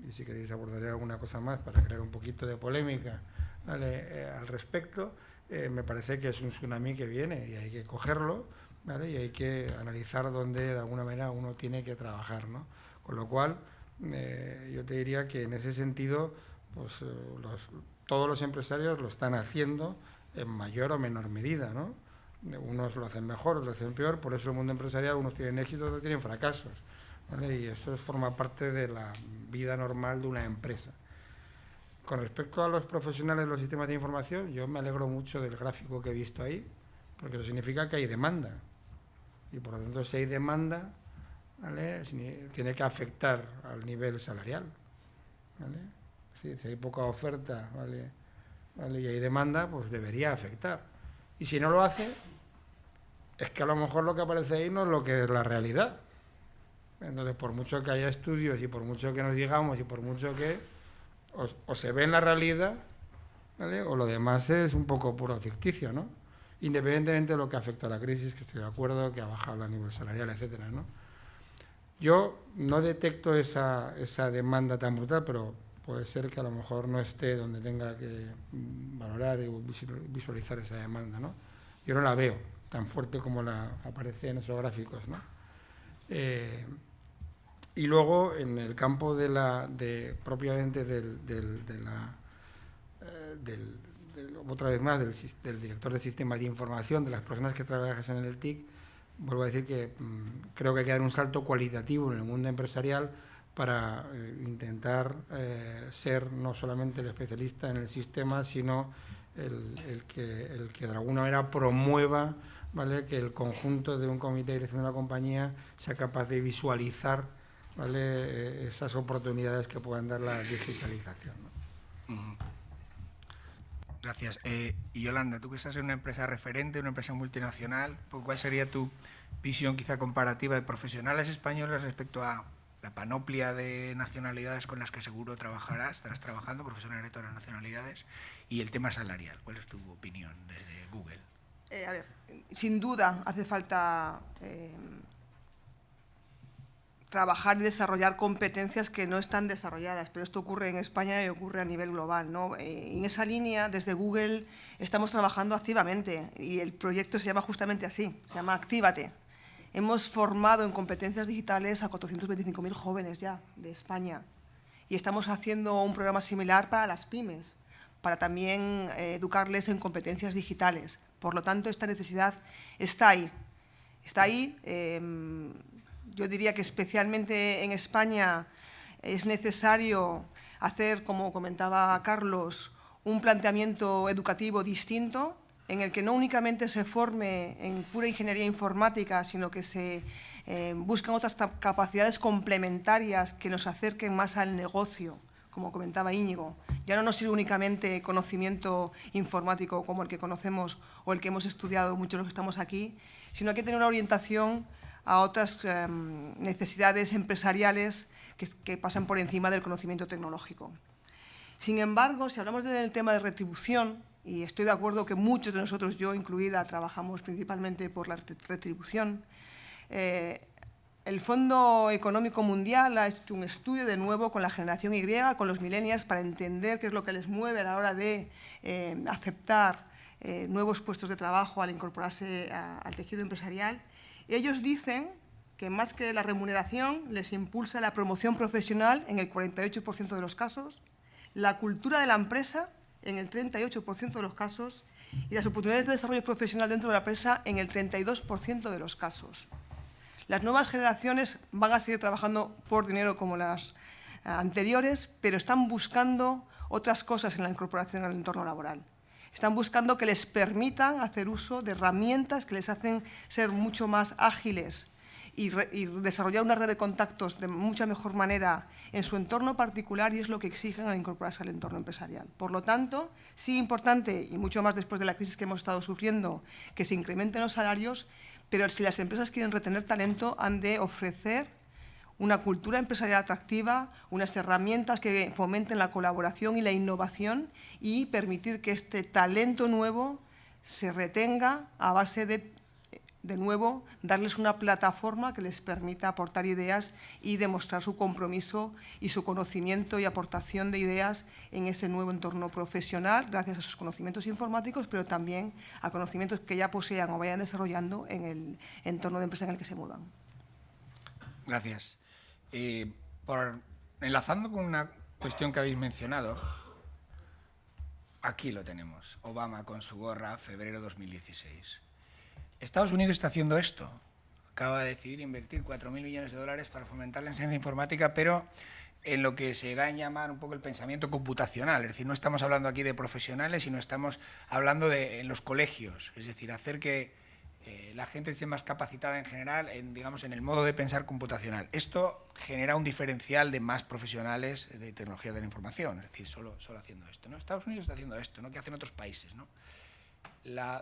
y si queréis abordaré alguna cosa más para crear un poquito de polémica, ¿vale? Al respecto, me parece que es un tsunami que viene y hay que cogerlo, ¿vale? Y hay que analizar dónde de alguna manera uno tiene que trabajar, ¿no? Con lo cual, yo te diría que en ese sentido, pues todos los empresarios lo están haciendo en mayor o menor medida, ¿no? Unos lo hacen mejor, otros lo hacen peor, por eso el mundo empresarial, unos tienen éxitos, otros tienen fracasos, ¿vale? Y eso forma parte de la vida normal de una empresa. Con respecto a los profesionales de los sistemas de información, yo me alegro mucho del gráfico que he visto ahí, porque eso significa que hay demanda. Y por lo tanto, si hay demanda, ¿vale? Tiene que afectar al nivel salarial, ¿vale? Si hay poca oferta, ¿vale? Y hay demanda, pues debería afectar. Y si no lo hace, es que a lo mejor lo que aparece ahí no es lo que es la realidad. Entonces, por mucho que haya estudios y por mucho que nos digamos y por mucho que o se ve en la realidad, ¿vale? O lo demás es un poco puro ficticio, ¿no? Independientemente de lo que afecta a la crisis, que estoy de acuerdo, que ha bajado a nivel salarial, etcétera, ¿no? Yo no detecto esa demanda tan brutal, pero puede ser que a lo mejor no esté donde tenga que valorar y visualizar esa demanda, ¿no? Yo no la veo tan fuerte como la aparece en esos gráficos, ¿no? Y luego, en el campo propiamente otra vez más, del director de sistemas de información, de las personas que trabajan en el TIC, vuelvo a decir que creo que hay que dar un salto cualitativo en el mundo empresarial para intentar ser no solamente el especialista en el sistema, sino el que de alguna manera promueva, ¿vale?, que el conjunto de un comité de dirección de la compañía sea capaz de visualizar, ¿vale?, esas oportunidades que puedan dar la digitalización, ¿no? Gracias. Y Yolanda, tú que estás en una empresa referente, una empresa multinacional, ¿cuál sería tu visión quizá comparativa de profesionales españoles respecto a la panoplia de nacionalidades con las que seguro estarás trabajando, profesionales de todas las nacionalidades, y el tema salarial? ¿Cuál es tu opinión desde Google? A ver, sin duda hace falta trabajar y desarrollar competencias que no están desarrolladas, pero esto ocurre en España y ocurre a nivel global, ¿no? En esa línea, desde Google, estamos trabajando activamente y el proyecto se llama justamente así, se llama Actívate. Hemos formado en competencias digitales a 425.000 jóvenes ya de España y estamos haciendo un programa similar para las pymes, para también educarles en competencias digitales. Por lo tanto, esta necesidad está ahí. Está ahí. Yo diría que especialmente en España es necesario hacer, como comentaba Carlos, un planteamiento educativo distinto, en el que no únicamente se forme en pura ingeniería informática, sino que se busquen otras capacidades complementarias que nos acerquen más al negocio, como comentaba Íñigo. Ya no nos sirve únicamente conocimiento informático como el que conocemos o el que hemos estudiado muchos de los que estamos aquí, sino hay que tener una orientación a otras necesidades empresariales que pasan por encima del conocimiento tecnológico. Sin embargo, si hablamos del tema de retribución, y estoy de acuerdo que muchos de nosotros, yo incluida, trabajamos principalmente por la retribución, el Fondo Económico Mundial ha hecho un estudio de nuevo con la generación Y, con los millennials, para entender qué es lo que les mueve a la hora de aceptar nuevos puestos de trabajo al incorporarse al tejido empresarial. Ellos dicen que más que la remuneración les impulsa la promoción profesional en el 48% de los casos, la cultura de la empresa en el 38% de los casos y las oportunidades de desarrollo profesional dentro de la empresa en el 32% de los casos. Las nuevas generaciones van a seguir trabajando por dinero como las anteriores, pero están buscando otras cosas en la incorporación al entorno laboral. Están buscando que les permitan hacer uso de herramientas que les hacen ser mucho más ágiles y desarrollar una red de contactos de mucha mejor manera en su entorno particular, y es lo que exigen al incorporarse al entorno empresarial. Por lo tanto, sí importante, y mucho más después de la crisis que hemos estado sufriendo, que se incrementen los salarios, pero si las empresas quieren retener talento, han de ofrecer una cultura empresarial atractiva, unas herramientas que fomenten la colaboración y la innovación y permitir que este talento nuevo se retenga a base de nuevo, darles una plataforma que les permita aportar ideas y demostrar su compromiso y su conocimiento y aportación de ideas en ese nuevo entorno profesional, gracias a sus conocimientos informáticos, pero también a conocimientos que ya posean o vayan desarrollando en el entorno de empresa en el que se muevan. Gracias. Enlazando con una cuestión que habéis mencionado, aquí lo tenemos, Obama con su gorra, febrero 2016. Estados Unidos está haciendo esto. Acaba de decidir invertir 4.000 millones de dólares para fomentar la enseñanza informática, pero en lo que se da en llamar un poco el pensamiento computacional. Es decir, no estamos hablando aquí de profesionales, sino estamos hablando en los colegios. Es decir, hacer que la gente esté más capacitada en general digamos, en el modo de pensar computacional. Esto genera un diferencial de más profesionales de tecnología de la información. Es decir, solo haciendo esto, ¿no? Estados Unidos está haciendo esto, ¿no? ¿Qué hacen otros países, ¿no?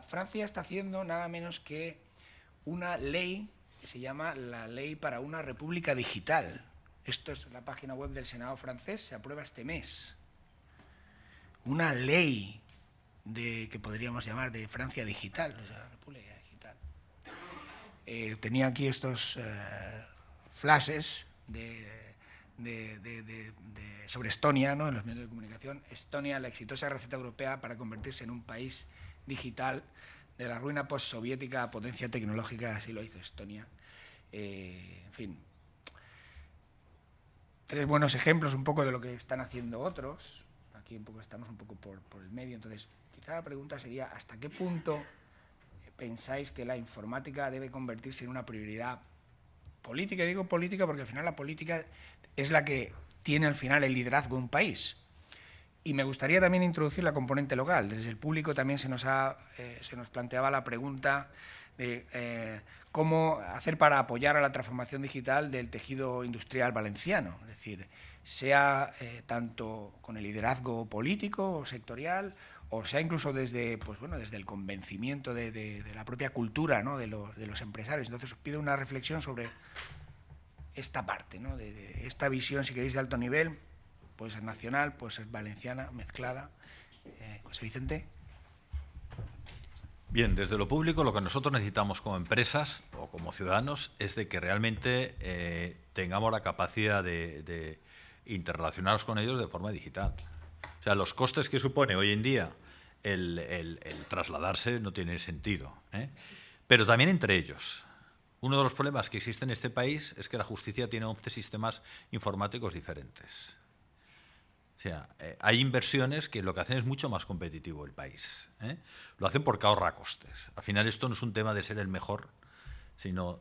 Francia está haciendo nada menos que una ley que se llama la Ley para una República Digital. Esto es la página web del Senado francés, se aprueba este mes. Una ley que podríamos llamar de Francia digital, o sea, República Digital. Tenía aquí estos flashes sobre Estonia, ¿no? En los medios de comunicación. Estonia, la exitosa receta europea para convertirse en un país digital, de la ruina postsoviética a potencia tecnológica, así lo hizo Estonia. En fin, 3 buenos ejemplos un poco de lo que están haciendo otros. Aquí estamos un poco por el medio, entonces quizá la pregunta sería ¿hasta qué punto pensáis que la informática debe convertirse en una prioridad política? Y digo política porque al final la política es la que tiene al final el liderazgo de un país. Y me gustaría también introducir la componente local. Desde el público también se nos planteaba la pregunta de cómo hacer para apoyar a la transformación digital del tejido industrial valenciano. Es decir, sea tanto con el liderazgo político o sectorial, o sea incluso desde el convencimiento de la propia cultura, ¿no? de los empresarios. Entonces os pido una reflexión sobre esta parte, ¿no? de esta visión, si queréis, de alto nivel. Puede ser nacional, puede ser valenciana, mezclada. José Vicente. Bien, desde lo público lo que nosotros necesitamos como empresas o como ciudadanos es de que realmente tengamos la capacidad de interrelacionarnos con ellos de forma digital. O sea, los costes que supone hoy en día el trasladarse no tiene sentido, ¿eh? Pero también entre ellos. Uno de los problemas que existe en este país es que la justicia tiene 11 sistemas informáticos diferentes. O sea, hay inversiones que lo que hacen es mucho más competitivo el país, ¿eh? Lo hacen porque ahorra costes. Al final esto no es un tema de ser el mejor, sino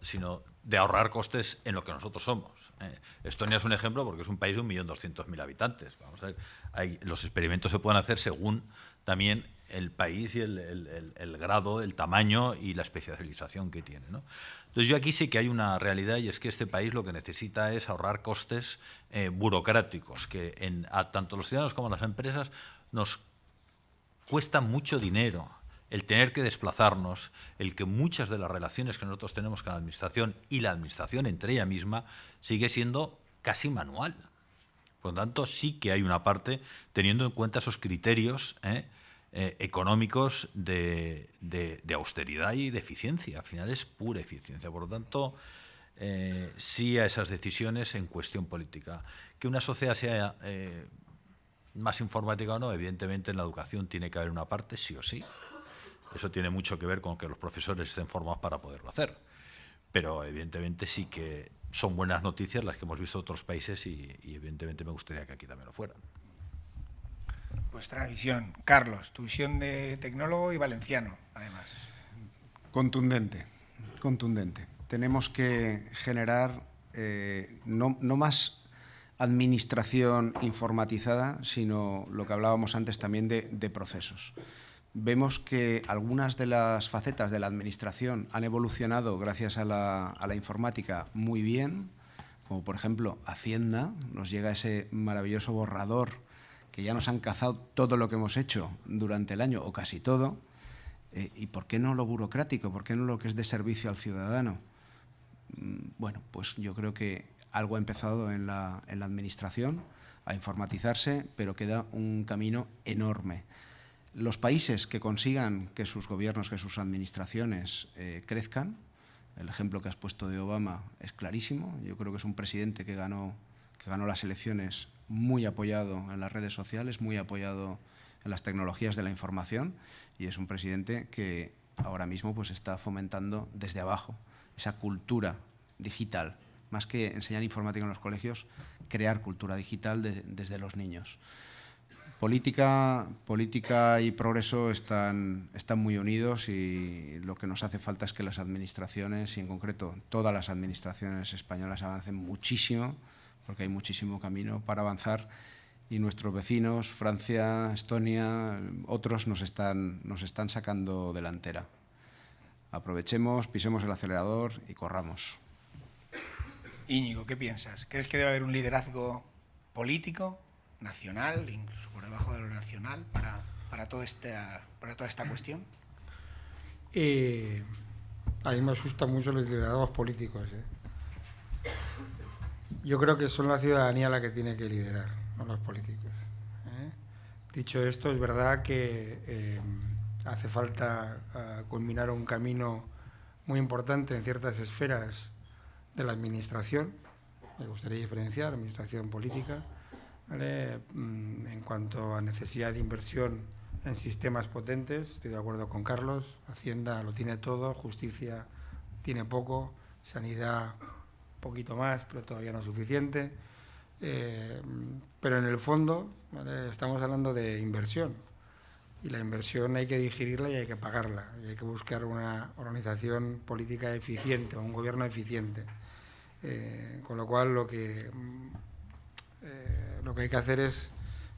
de ahorrar costes en lo que nosotros somos, ¿eh? Estonia es un ejemplo porque es un país de 1.200.000 habitantes. Vamos a ver, los experimentos se pueden hacer según también el país y el grado, el tamaño y la especialización que tiene, ¿no? Entonces yo aquí sí que hay una realidad y es que este país lo que necesita es ahorrar costes burocráticos que a tanto los ciudadanos como a las empresas nos cuesta mucho dinero el tener que desplazarnos, el que muchas de las relaciones que nosotros tenemos con la administración y la administración entre ella misma sigue siendo casi manual. Por lo tanto, sí que hay una parte, teniendo en cuenta esos criterios económicos de austeridad y de eficiencia. Al final es pura eficiencia. Por lo tanto, sí a esas decisiones en cuestión política. Que una sociedad sea más informática o no, evidentemente en la educación tiene que haber una parte, sí o sí. Eso tiene mucho que ver con que los profesores estén formados para poderlo hacer. Pero evidentemente sí que son buenas noticias las que hemos visto en otros países y evidentemente me gustaría que aquí también lo fueran. Vuestra visión. Carlos, tu visión de tecnólogo y valenciano, además. Contundente. Tenemos que generar no más administración informatizada, sino lo que hablábamos antes también de procesos. Vemos que algunas de las facetas de la administración han evolucionado gracias a la informática muy bien, como por ejemplo Hacienda, nos llega ese maravilloso borrador que ya nos han cazado todo lo que hemos hecho durante el año, o casi todo. ¿Y por qué no lo burocrático? ¿Por qué no lo que es de servicio al ciudadano? Bueno, pues yo creo que algo ha empezado en la administración a informatizarse, pero queda un camino enorme. Los países que consigan que sus gobiernos, que sus administraciones crezcan, el ejemplo que has puesto de Obama es clarísimo. Yo creo que es un presidente que ganó las elecciones muy apoyado en las redes sociales, muy apoyado en las tecnologías de la información, y es un presidente que ahora mismo pues está fomentando desde abajo esa cultura digital. Más que enseñar informática en los colegios, crear cultura digital desde los niños. Política y progreso están muy unidos, y lo que nos hace falta es que las administraciones, y en concreto todas las administraciones españolas, avancen muchísimo, porque hay muchísimo camino para avanzar, y nuestros vecinos, Francia, Estonia, otros nos están sacando delantera. Aprovechemos, pisemos el acelerador y corramos. Íñigo, ¿qué piensas? ¿Crees que debe haber un liderazgo político, nacional, incluso por debajo de lo nacional, para toda esta cuestión? A mí me asustan mucho los liderazgos políticos. Yo creo que son la ciudadanía la que tiene que liderar, no los políticos. Dicho esto, es verdad que hace falta culminar un camino muy importante en ciertas esferas de la administración. Me gustaría diferenciar administración política, ¿vale? En cuanto a necesidad de inversión en sistemas potentes, estoy de acuerdo con Carlos. Hacienda lo tiene todo, justicia tiene poco, sanidad un poquito más, pero todavía no es suficiente. Pero en el fondo, ¿vale?, estamos hablando de inversión, y la inversión hay que digerirla y hay que pagarla, y hay que buscar una organización política eficiente, o un gobierno eficiente. Con lo cual lo que hay que hacer es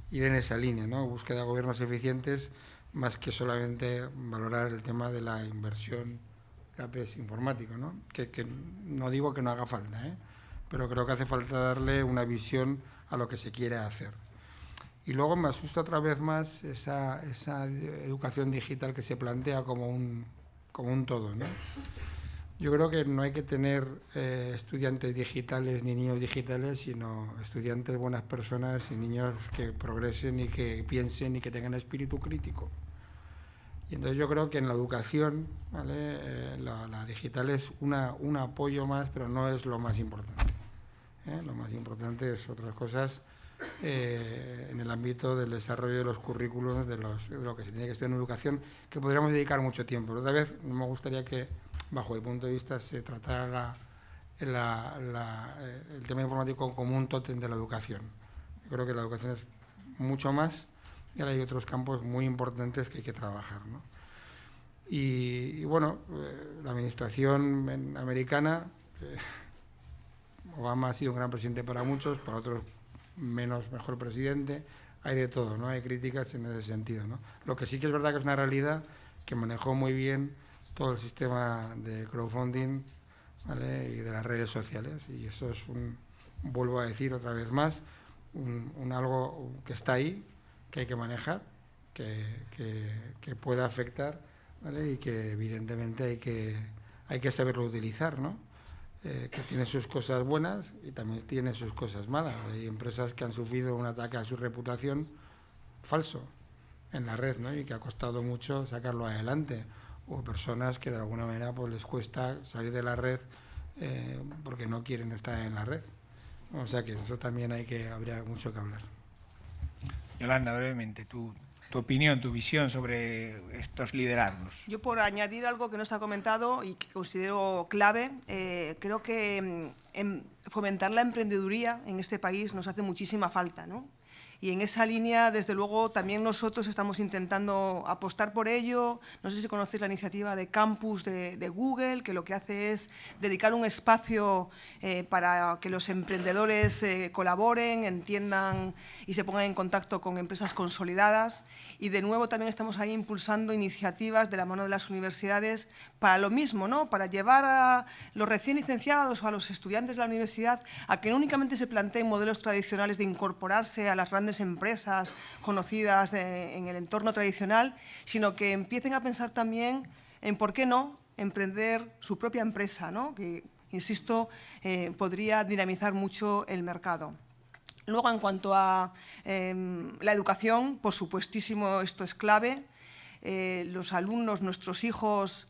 ir en esa línea, ¿no? Búsqueda de gobiernos eficientes, más que solamente valorar el tema de la inversión CAPEX informático, ¿no? Que no digo que no haga falta, pero creo que hace falta darle una visión a lo que se quiere hacer. Y luego me asusta otra vez más esa educación digital que se plantea como un todo, ¿no? Yo creo que no hay que tener estudiantes digitales ni niños digitales, sino estudiantes, buenas personas, y niños que progresen y que piensen y que tengan espíritu crítico. Y entonces yo creo que en la educación, ¿vale?, la digital es un apoyo más, pero no es lo más importante. Lo más importante es otras cosas en el ámbito del desarrollo de los currículos, de lo que se tiene que estudiar en educación, que podríamos dedicar mucho tiempo. Pero otra vez, no me gustaría que, bajo mi punto de vista, se tratara el tema informático como un tótem de la educación. Yo creo que la educación es mucho más, y ahora hay otros campos muy importantes que hay que trabajar, ¿no? Y bueno, la administración americana, Obama ha sido un gran presidente para muchos, para otros mejor presidente, hay de todo, ¿no? Hay críticas en ese sentido, ¿no? Lo que sí que es verdad que es una realidad que manejó muy bien todo el sistema de crowdfunding, ¿vale?, y de las redes sociales, y eso es vuelvo a decir otra vez más, algo que está ahí, que hay que manejar, que pueda afectar, ¿vale?, y que evidentemente hay que saberlo utilizar, ¿no? Que tiene sus cosas buenas y también tiene sus cosas malas. Hay empresas que han sufrido un ataque a su reputación falso en la red, ¿no?, y que ha costado mucho sacarlo adelante, o personas que de alguna manera pues les cuesta salir de la red porque no quieren estar en la red. O sea que eso también habría mucho que hablar. Yolanda, brevemente, tu opinión, tu visión sobre estos liderazgos. Yo, por añadir algo que no se ha comentado y que considero clave, creo que fomentar la emprendeduría en este país nos hace muchísima falta, ¿no? Y en esa línea, desde luego, también nosotros estamos intentando apostar por ello. No sé si conocéis la iniciativa de Campus de Google, que lo que hace es dedicar un espacio para que los emprendedores colaboren, entiendan y se pongan en contacto con empresas consolidadas. Y de nuevo también estamos ahí impulsando iniciativas de la mano de las universidades para lo mismo, ¿no? Para llevar a los recién licenciados o a los estudiantes de la universidad a que no únicamente se planteen modelos tradicionales de incorporarse a las grandes grandes empresas conocidas en el entorno tradicional, sino que empiecen a pensar también en, ¿por qué no?, emprender su propia empresa, ¿no?, que, insisto, podría dinamizar mucho el mercado. Luego, en cuanto a la educación, por supuestísimo, esto es clave. Los alumnos, nuestros hijos,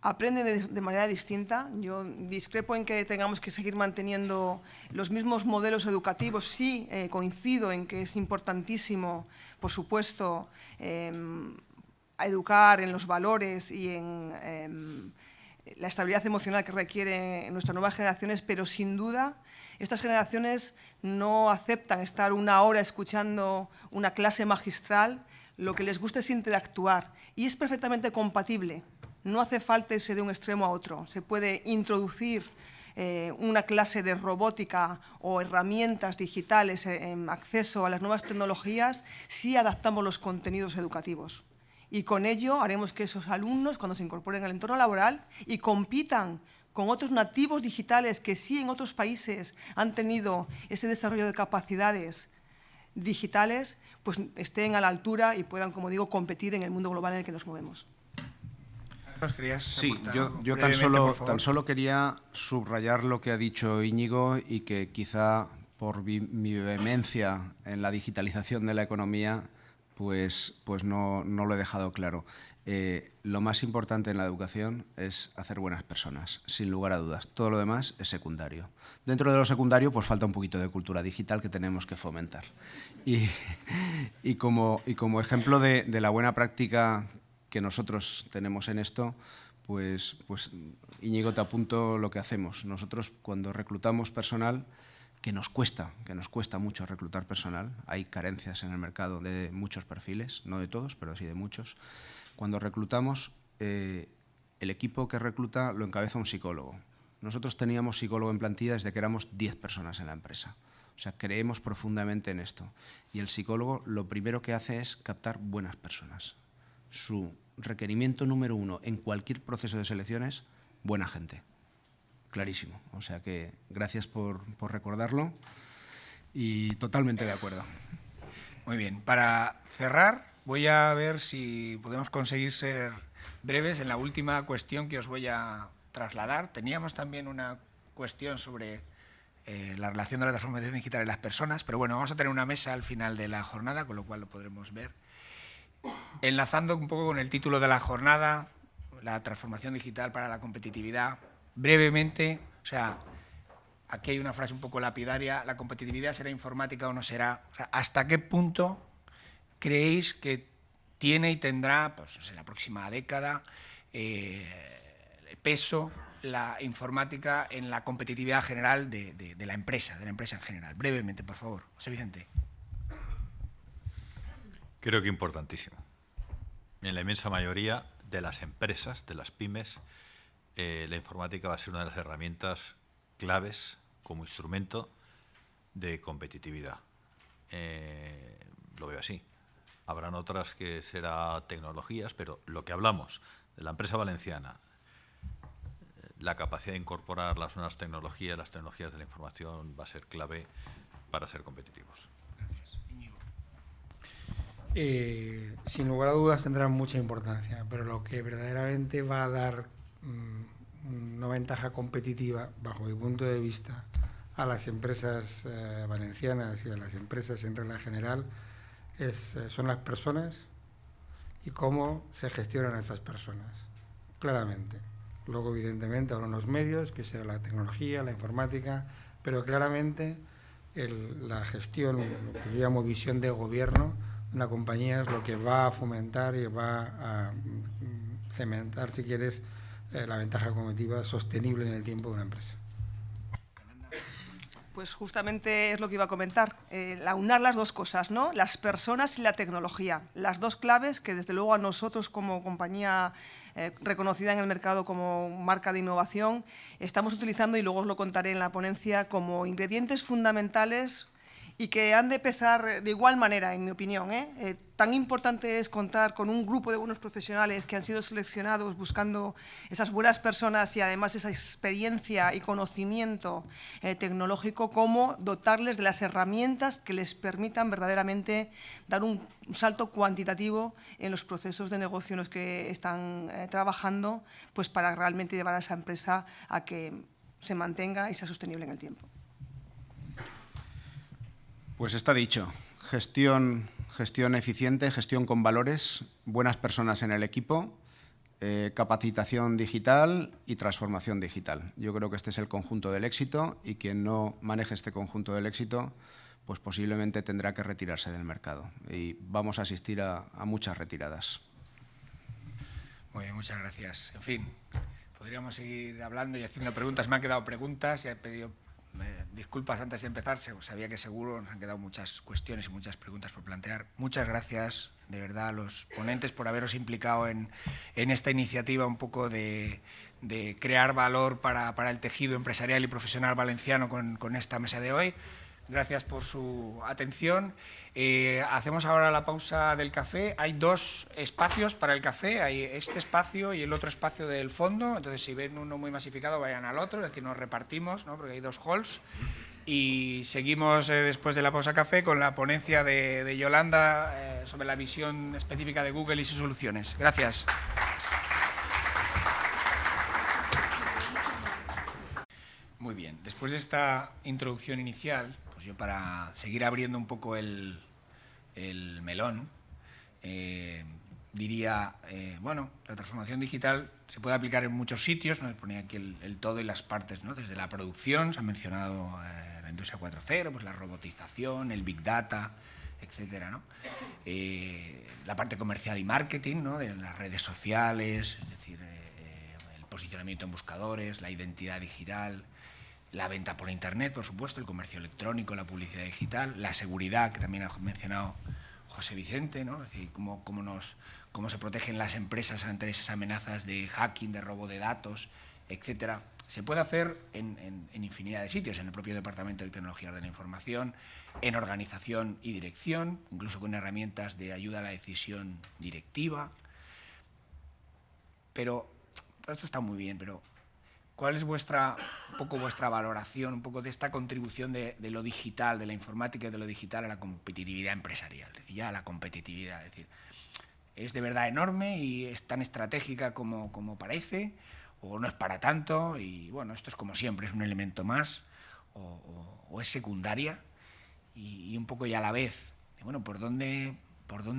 aprenden de manera distinta. Yo discrepo en que tengamos que seguir manteniendo los mismos modelos educativos. Sí, coincido en que es importantísimo, por supuesto, educar en los valores y en la estabilidad emocional que requieren nuestras nuevas generaciones, pero sin duda estas generaciones no aceptan estar una hora escuchando una clase magistral. Lo que les gusta es interactuar y es perfectamente compatible. No hace falta irse de un extremo a otro. Se puede introducir una clase de robótica o herramientas digitales en acceso a las nuevas tecnologías si adaptamos los contenidos educativos. Y con ello haremos que esos alumnos, cuando se incorporen al entorno laboral y compitan con otros nativos digitales que sí en otros países han tenido ese desarrollo de capacidades digitales, pues estén a la altura y puedan, como digo, competir en el mundo global en el que nos movemos. Sí, yo tan solo quería subrayar lo que ha dicho Íñigo y que quizá por mi vehemencia en la digitalización de la economía pues no lo he dejado claro. Lo más importante en la educación es hacer buenas personas, sin lugar a dudas. Todo lo demás es secundario. Dentro de lo secundario, pues falta un poquito de cultura digital que tenemos que fomentar. Y como ejemplo de la buena práctica que nosotros tenemos en esto, pues Íñigo, te apunto lo que hacemos. Nosotros, cuando reclutamos personal, que nos cuesta mucho reclutar personal, hay carencias en el mercado de muchos perfiles, no de todos, pero sí de muchos. Cuando reclutamos, el equipo que recluta lo encabeza un psicólogo. Nosotros teníamos psicólogo en plantilla desde que éramos 10 personas en la empresa. O sea, creemos profundamente en esto. Y el psicólogo lo primero que hace es captar buenas personas. Su requerimiento número 1 en cualquier proceso de selección es buena gente. Clarísimo. O sea que gracias por recordarlo y totalmente de acuerdo. Muy bien. Para cerrar, voy a ver si podemos conseguir ser breves en la última cuestión que os voy a trasladar. Teníamos también una cuestión sobre la relación de la transformación digital en las personas, pero bueno, vamos a tener una mesa al final de la jornada, con lo cual lo podremos ver. Enlazando un poco con el título de la jornada, la transformación digital para la competitividad, brevemente, o sea, aquí hay una frase un poco lapidaria: ¿la competitividad será informática o no será? O sea, ¿hasta qué punto creéis que tiene y tendrá, pues, en la próxima década, peso la informática en la competitividad general de la empresa en general? Brevemente, por favor. José Vicente. Creo que importantísimo. En la inmensa mayoría de las empresas, de las pymes, la informática va a ser una de las herramientas claves como instrumento de competitividad. Lo veo así. Habrán otras que será tecnologías, pero lo que hablamos de la empresa valenciana, la capacidad de incorporar las nuevas tecnologías, las tecnologías de la información, va a ser clave para ser competitivos. Sin lugar a dudas tendrán mucha importancia, pero lo que verdaderamente va a dar una ventaja competitiva, bajo mi punto de vista, a las empresas valencianas y a las empresas en regla general son las personas y cómo se gestionan esas personas, claramente. Luego, evidentemente, habrá unos medios, que será la tecnología, la informática, pero claramente la gestión, lo que yo llamo visión de gobierno, una compañía es lo que va a fomentar y va a cementar, si quieres, la ventaja competitiva sostenible en el tiempo de una empresa. Pues justamente es lo que iba a comentar, aunar las dos cosas, ¿no? Las personas y la tecnología, las dos claves que desde luego a nosotros como compañía reconocida en el mercado como marca de innovación estamos utilizando, y luego os lo contaré en la ponencia, como ingredientes fundamentales y que han de pesar de igual manera, en mi opinión. Tan importante es contar con un grupo de buenos profesionales que han sido seleccionados buscando esas buenas personas y además esa experiencia y conocimiento tecnológico, como dotarles de las herramientas que les permitan verdaderamente dar un salto cuantitativo en los procesos de negocio en los que están trabajando, pues para realmente llevar a esa empresa a que se mantenga y sea sostenible en el tiempo. Pues está dicho. Gestión eficiente, gestión con valores, buenas personas en el equipo, capacitación digital y transformación digital. Yo creo que este es el conjunto del éxito, y quien no maneje este conjunto del éxito, pues posiblemente tendrá que retirarse del mercado. Y vamos a asistir a muchas retiradas. Muy bien, muchas gracias. En fin, podríamos seguir hablando y haciendo preguntas. Me han quedado preguntas y he pedido disculpas antes de empezar. Sabía que seguro nos han quedado muchas cuestiones y muchas preguntas por plantear. Muchas gracias, de verdad, a los ponentes por haberos implicado en esta iniciativa un poco de crear valor para el tejido empresarial y profesional valenciano con esta mesa de hoy. Gracias por su atención. Hacemos ahora la pausa del café. Hay dos espacios para el café. Hay este espacio y el otro espacio del fondo. Entonces, si ven uno muy masificado, vayan al otro. Es decir, nos repartimos, ¿no? Porque hay dos halls. Y seguimos después de la pausa café con la ponencia de Yolanda sobre la visión específica de Google y sus soluciones. Gracias. Muy bien. Después de esta introducción inicial, pues yo, para seguir abriendo un poco el melón, diría, bueno, la transformación digital se puede aplicar en muchos sitios, ¿no? Ponía aquí el todo y las partes, ¿no? Desde la producción, se ha mencionado la industria 4.0, pues la robotización, el big data, etcétera, ¿no? La parte comercial y marketing, ¿no? De las redes sociales, es decir, el posicionamiento en buscadores, la identidad digital, la venta por Internet, por supuesto, el comercio electrónico, la publicidad digital, la seguridad, que también ha mencionado José Vicente, ¿no? Es decir, cómo se protegen las empresas ante esas amenazas de hacking, de robo de datos, etcétera. Se puede hacer en infinidad de sitios, en el propio Departamento de Tecnologías de la Información, en organización y dirección, incluso con herramientas de ayuda a la decisión directiva. Pero esto está muy bien, pero ¿cuál es vuestra valoración un poco de esta contribución de lo digital, de la informática y de lo digital a la competitividad empresarial? Es decir, ya a la competitividad. Es decir, ¿es de verdad enorme y es tan estratégica como parece? ¿O no es para tanto? Y bueno, esto es como siempre, es un elemento más, o es secundaria. Y un poco ya a la vez, bueno, ¿por dónde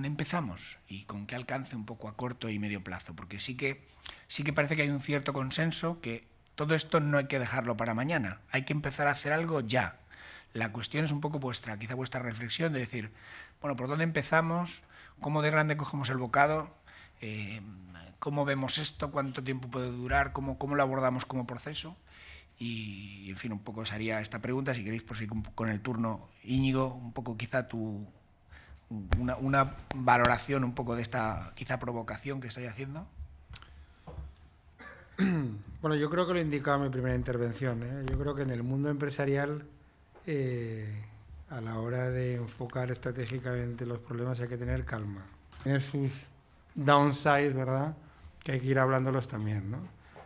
empezamos? ¿Y con qué alcance un poco a corto y medio plazo? Porque sí que parece que hay un cierto consenso que todo esto no hay que dejarlo para mañana, hay que empezar a hacer algo ya. La cuestión es un poco quizá vuestra reflexión de decir, bueno, ¿por dónde empezamos? ¿Cómo de grande cogemos el bocado? ¿Cómo vemos esto? ¿Cuánto tiempo puede durar? ¿Cómo lo abordamos como proceso? Y, en fin, un poco sería esta pregunta. Si queréis proseguir con el turno, Íñigo, un poco quizá una valoración un poco de esta quizá provocación que estoy haciendo. Bueno, yo creo que lo indicaba en mi primera intervención, ¿eh? Yo creo que en el mundo empresarial, a la hora de enfocar estratégicamente los problemas, hay que tener calma. Tiene sus downsides, ¿verdad?, que hay que ir hablándolos también, ¿no?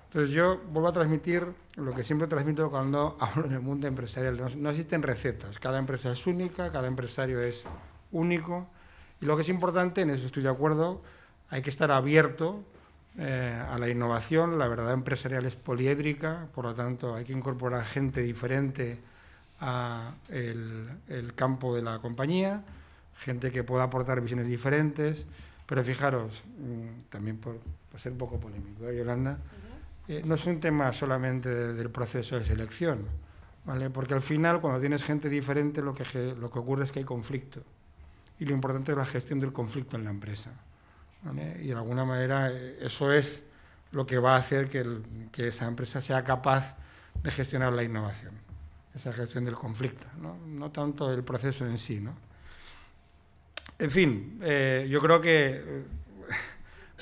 Entonces yo vuelvo a transmitir lo que siempre transmito cuando hablo en el mundo empresarial. No existen recetas, cada empresa es única, cada empresario es único, y lo que es importante, en eso estoy de acuerdo, hay que estar abierto a la innovación. La verdad empresarial es poliédrica, por lo tanto hay que incorporar gente diferente a el campo de la compañía, gente que pueda aportar visiones diferentes, pero fijaros, también por ser un poco polémico, Yolanda, no es un tema solamente del proceso de selección, ¿vale? Porque al final, cuando tienes gente diferente, lo que ocurre es que hay conflicto, y lo importante es la gestión del conflicto en la empresa, ¿vale? Y de alguna manera eso es lo que va a hacer que esa empresa sea capaz de gestionar la innovación, esa gestión del conflicto, no tanto el proceso en sí, ¿no? En fin, yo creo que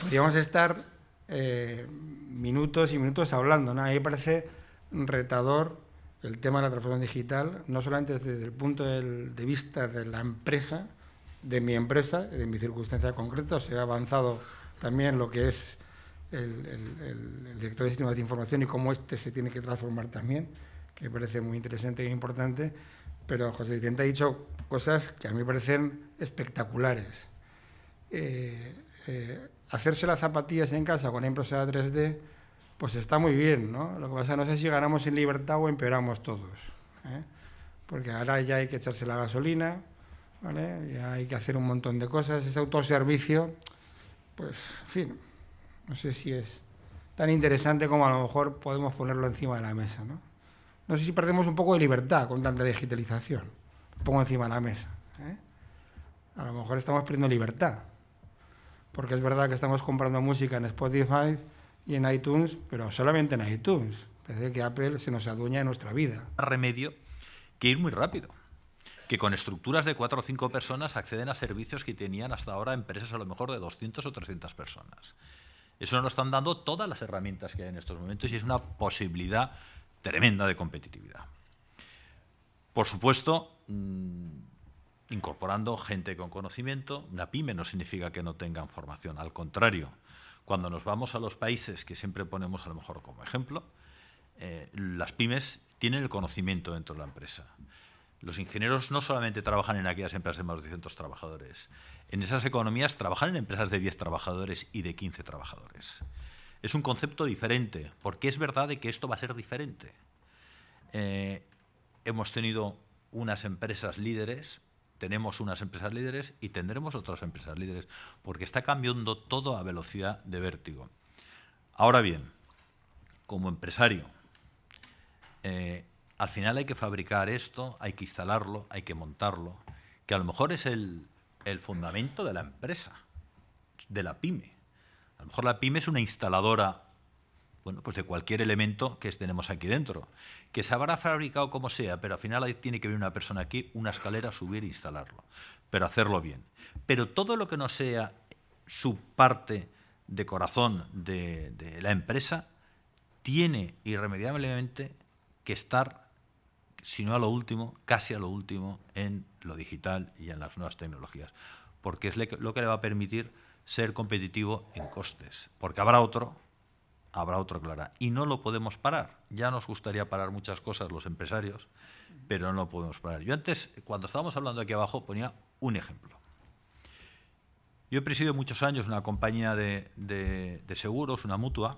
podríamos estar minutos y minutos hablando, ¿no? A mí me parece retador el tema de la transformación digital, no solamente desde el punto de vista de la empresa, de mi empresa, de mi circunstancia concreta, se ha avanzado también lo que es el director de sistemas de información y cómo este se tiene que transformar también, que me parece muy interesante e importante, pero José Vicente ha dicho cosas que a mí me parecen espectaculares. Hacerse las zapatillas en casa con una impresora 3D, pues está muy bien, ¿no? Lo que pasa, no sé si ganamos en libertad o empeoramos todos, ¿eh? Porque ahora ya hay que echarse la gasolina, ¿vale? Ya hay que hacer un montón de cosas. Ese autoservicio, pues, en fin, no sé si es tan interesante como a lo mejor podemos ponerlo encima de la mesa, ¿no? No sé si perdemos un poco de libertad con tanta digitalización. Lo pongo encima de la mesa, ¿eh? A lo mejor estamos perdiendo libertad, porque es verdad que estamos comprando música en Spotify y en iTunes, pero solamente en iTunes. Parece que Apple se nos adueña de nuestra vida. Remedio que ir muy rápido, que con estructuras de 4 o 5 personas acceden a servicios que tenían hasta ahora empresas a lo mejor de 200 o 300 personas. Eso nos están dando todas las herramientas que hay en estos momentos y es una posibilidad tremenda de competitividad. Por supuesto, incorporando gente con conocimiento. Una pyme no significa que no tengan formación, al contrario. Cuando nos vamos a los países que siempre ponemos a lo mejor como ejemplo, las pymes tienen el conocimiento dentro de la empresa. Los ingenieros no solamente trabajan en aquellas empresas de más de 200 trabajadores. En esas economías trabajan en empresas de 10 trabajadores y de 15 trabajadores. Es un concepto diferente, porque es verdad de que esto va a ser diferente. Hemos tenido unas empresas líderes, tenemos unas empresas líderes y tendremos otras empresas líderes, porque está cambiando todo a velocidad de vértigo. Ahora bien, como empresario, al final hay que fabricar esto, hay que instalarlo, hay que montarlo, que a lo mejor es el fundamento de la empresa, de la pyme. A lo mejor la pyme es una instaladora, bueno, pues de cualquier elemento que tenemos aquí dentro, que se habrá fabricado como sea, pero al final ahí tiene que venir una persona aquí, una escalera, subir e instalarlo, pero hacerlo bien. Pero todo lo que no sea su parte de corazón de la empresa tiene irremediablemente que estar, si no a lo último, casi a lo último en lo digital y en las nuevas tecnologías, porque es lo que le va a permitir ser competitivo en costes, porque habrá otro que lo hará, y no lo podemos parar. Ya nos gustaría parar muchas cosas los empresarios, pero no lo podemos parar. Yo antes, cuando estábamos hablando aquí abajo, ponía un ejemplo. Yo he presidido muchos años una compañía de seguros, una mutua,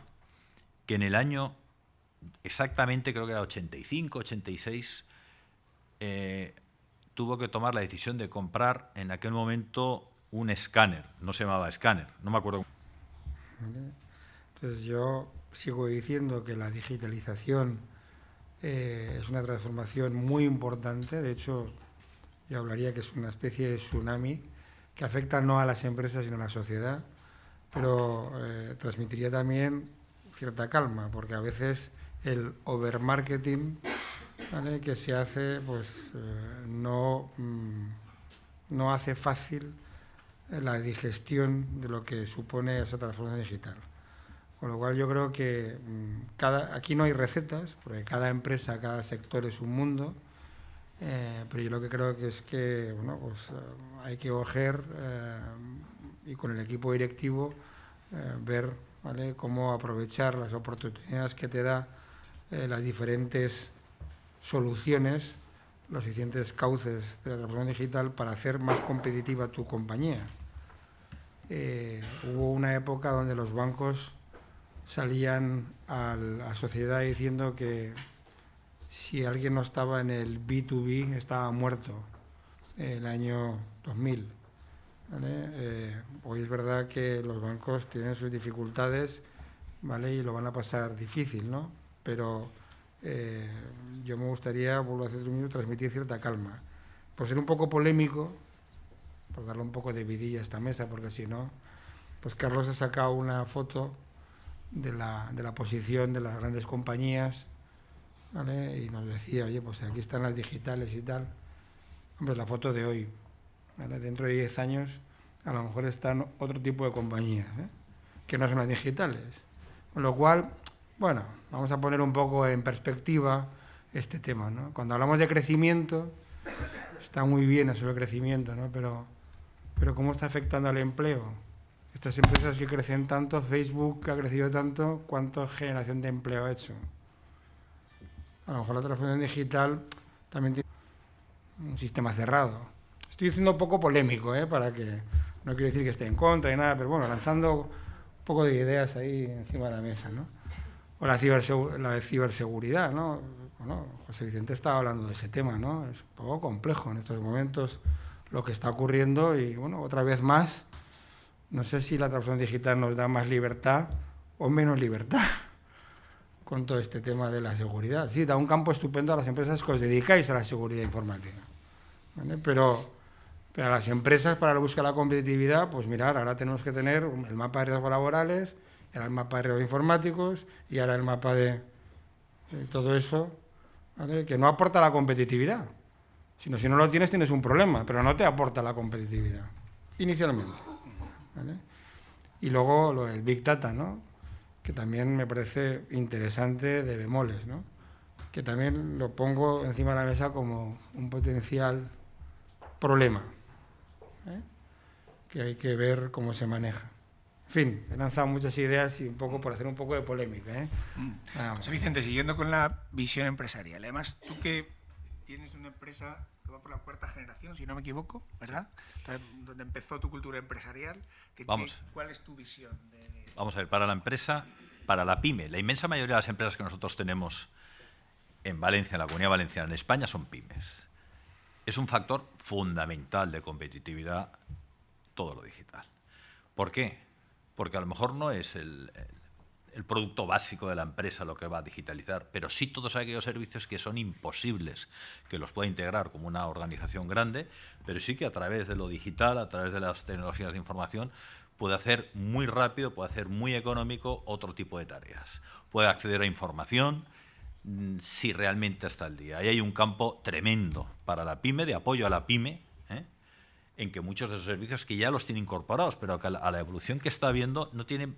que en el año exactamente, creo que era 85, 86, tuvo que tomar la decisión de comprar en aquel momento un escáner. No se llamaba escáner, no me acuerdo. Entonces yo sigo diciendo que la digitalización es una transformación muy importante. De hecho, yo hablaría que es una especie de tsunami que afecta no a las empresas sino a la sociedad, pero transmitiría también cierta calma, porque a veces el overmarketing, ¿vale?, que se hace, pues no hace fácil la digestión de lo que supone esa transformación digital. Con lo cual yo creo que aquí no hay recetas, porque cada empresa, cada sector es un mundo, pero yo lo que creo que es que bueno, pues, hay que coger y con el equipo directivo ver, ¿vale?, cómo aprovechar las oportunidades que te da las diferentes soluciones, los diferentes cauces de la transformación digital para hacer más competitiva tu compañía. Hubo una época donde los bancos salían a la sociedad diciendo que si alguien no estaba en el B2B estaba muerto, el año 2000. ¿Vale? Hoy es verdad que los bancos tienen sus dificultades, ¿vale?, y lo van a pasar difícil, ¿no? Pero yo me gustaría, vuelvo a hacer un minuto, transmitir cierta calma. Por ser un poco polémico, por darle un poco de vidilla a esta mesa, porque si no, pues Carlos ha sacado una foto de la posición de las grandes compañías, ¿vale?, y nos decía, oye, pues aquí están las digitales y tal. Hombre, la foto de hoy, ¿vale? Dentro de 10 años a lo mejor están otro tipo de compañías, que no son las digitales. Con lo cual, bueno, vamos a poner un poco en perspectiva este tema, ¿no? Cuando hablamos de crecimiento, está muy bien eso del crecimiento, ¿no? Pero ¿cómo está afectando al empleo? Estas empresas que crecen tanto, Facebook que ha crecido tanto, ¿cuánta generación de empleo ha hecho? A lo mejor la transformación digital también tiene un sistema cerrado. Estoy siendo un poco polémico, para que no quiero decir que esté en contra y nada, pero bueno, lanzando un poco de ideas ahí encima de la mesa, ¿no? O la ciberseguridad, ¿no? Bueno, José Vicente estaba hablando de ese tema, ¿no? Es un poco complejo en estos momentos lo que está ocurriendo y, bueno, otra vez más, no sé si la transformación digital nos da más libertad o menos libertad con todo este tema de la seguridad. Sí, da un campo estupendo a las empresas que os dedicáis a la seguridad informática, ¿vale? Pero a las empresas, para la búsqueda de la competitividad, pues mirar, ahora tenemos que tener el mapa de riesgos laborales, ahora el mapa de riesgos informáticos y ahora el mapa de todo eso, ¿vale? Que no aporta la competitividad. Si no lo tienes, tienes un problema, pero no te aporta la competitividad, inicialmente, ¿vale? Y luego lo del Big Data, ¿no? Que también me parece interesante de bemoles, ¿no? Que también lo pongo encima de la mesa como un potencial problema, que hay que ver cómo se maneja. En fin, he lanzado muchas ideas y un poco por hacer un poco de polémica, José Vicente, siguiendo con la visión empresarial, además tú que tienes una empresa que va por la cuarta generación, si no me equivoco, ¿verdad? Entonces, donde empezó tu cultura empresarial, ¿cuál es tu visión? Vamos a ver, para la empresa, para la pyme, la inmensa mayoría de las empresas que nosotros tenemos en Valencia, en la Comunidad Valenciana, en España, son pymes. Es un factor fundamental de competitividad todo lo digital. ¿Por qué? Porque a lo mejor no es el producto básico de la empresa lo que va a digitalizar, pero sí todos aquellos servicios que son imposibles que los pueda integrar como una organización grande, pero sí que a través de lo digital, a través de las tecnologías de información, puede hacer muy rápido, puede hacer muy económico otro tipo de tareas. Puede acceder a información si realmente está al día. Ahí hay un campo tremendo para la pyme, de apoyo a la pyme, en que muchos de esos servicios que ya los tienen incorporados, pero que a la evolución que está habiendo no tienen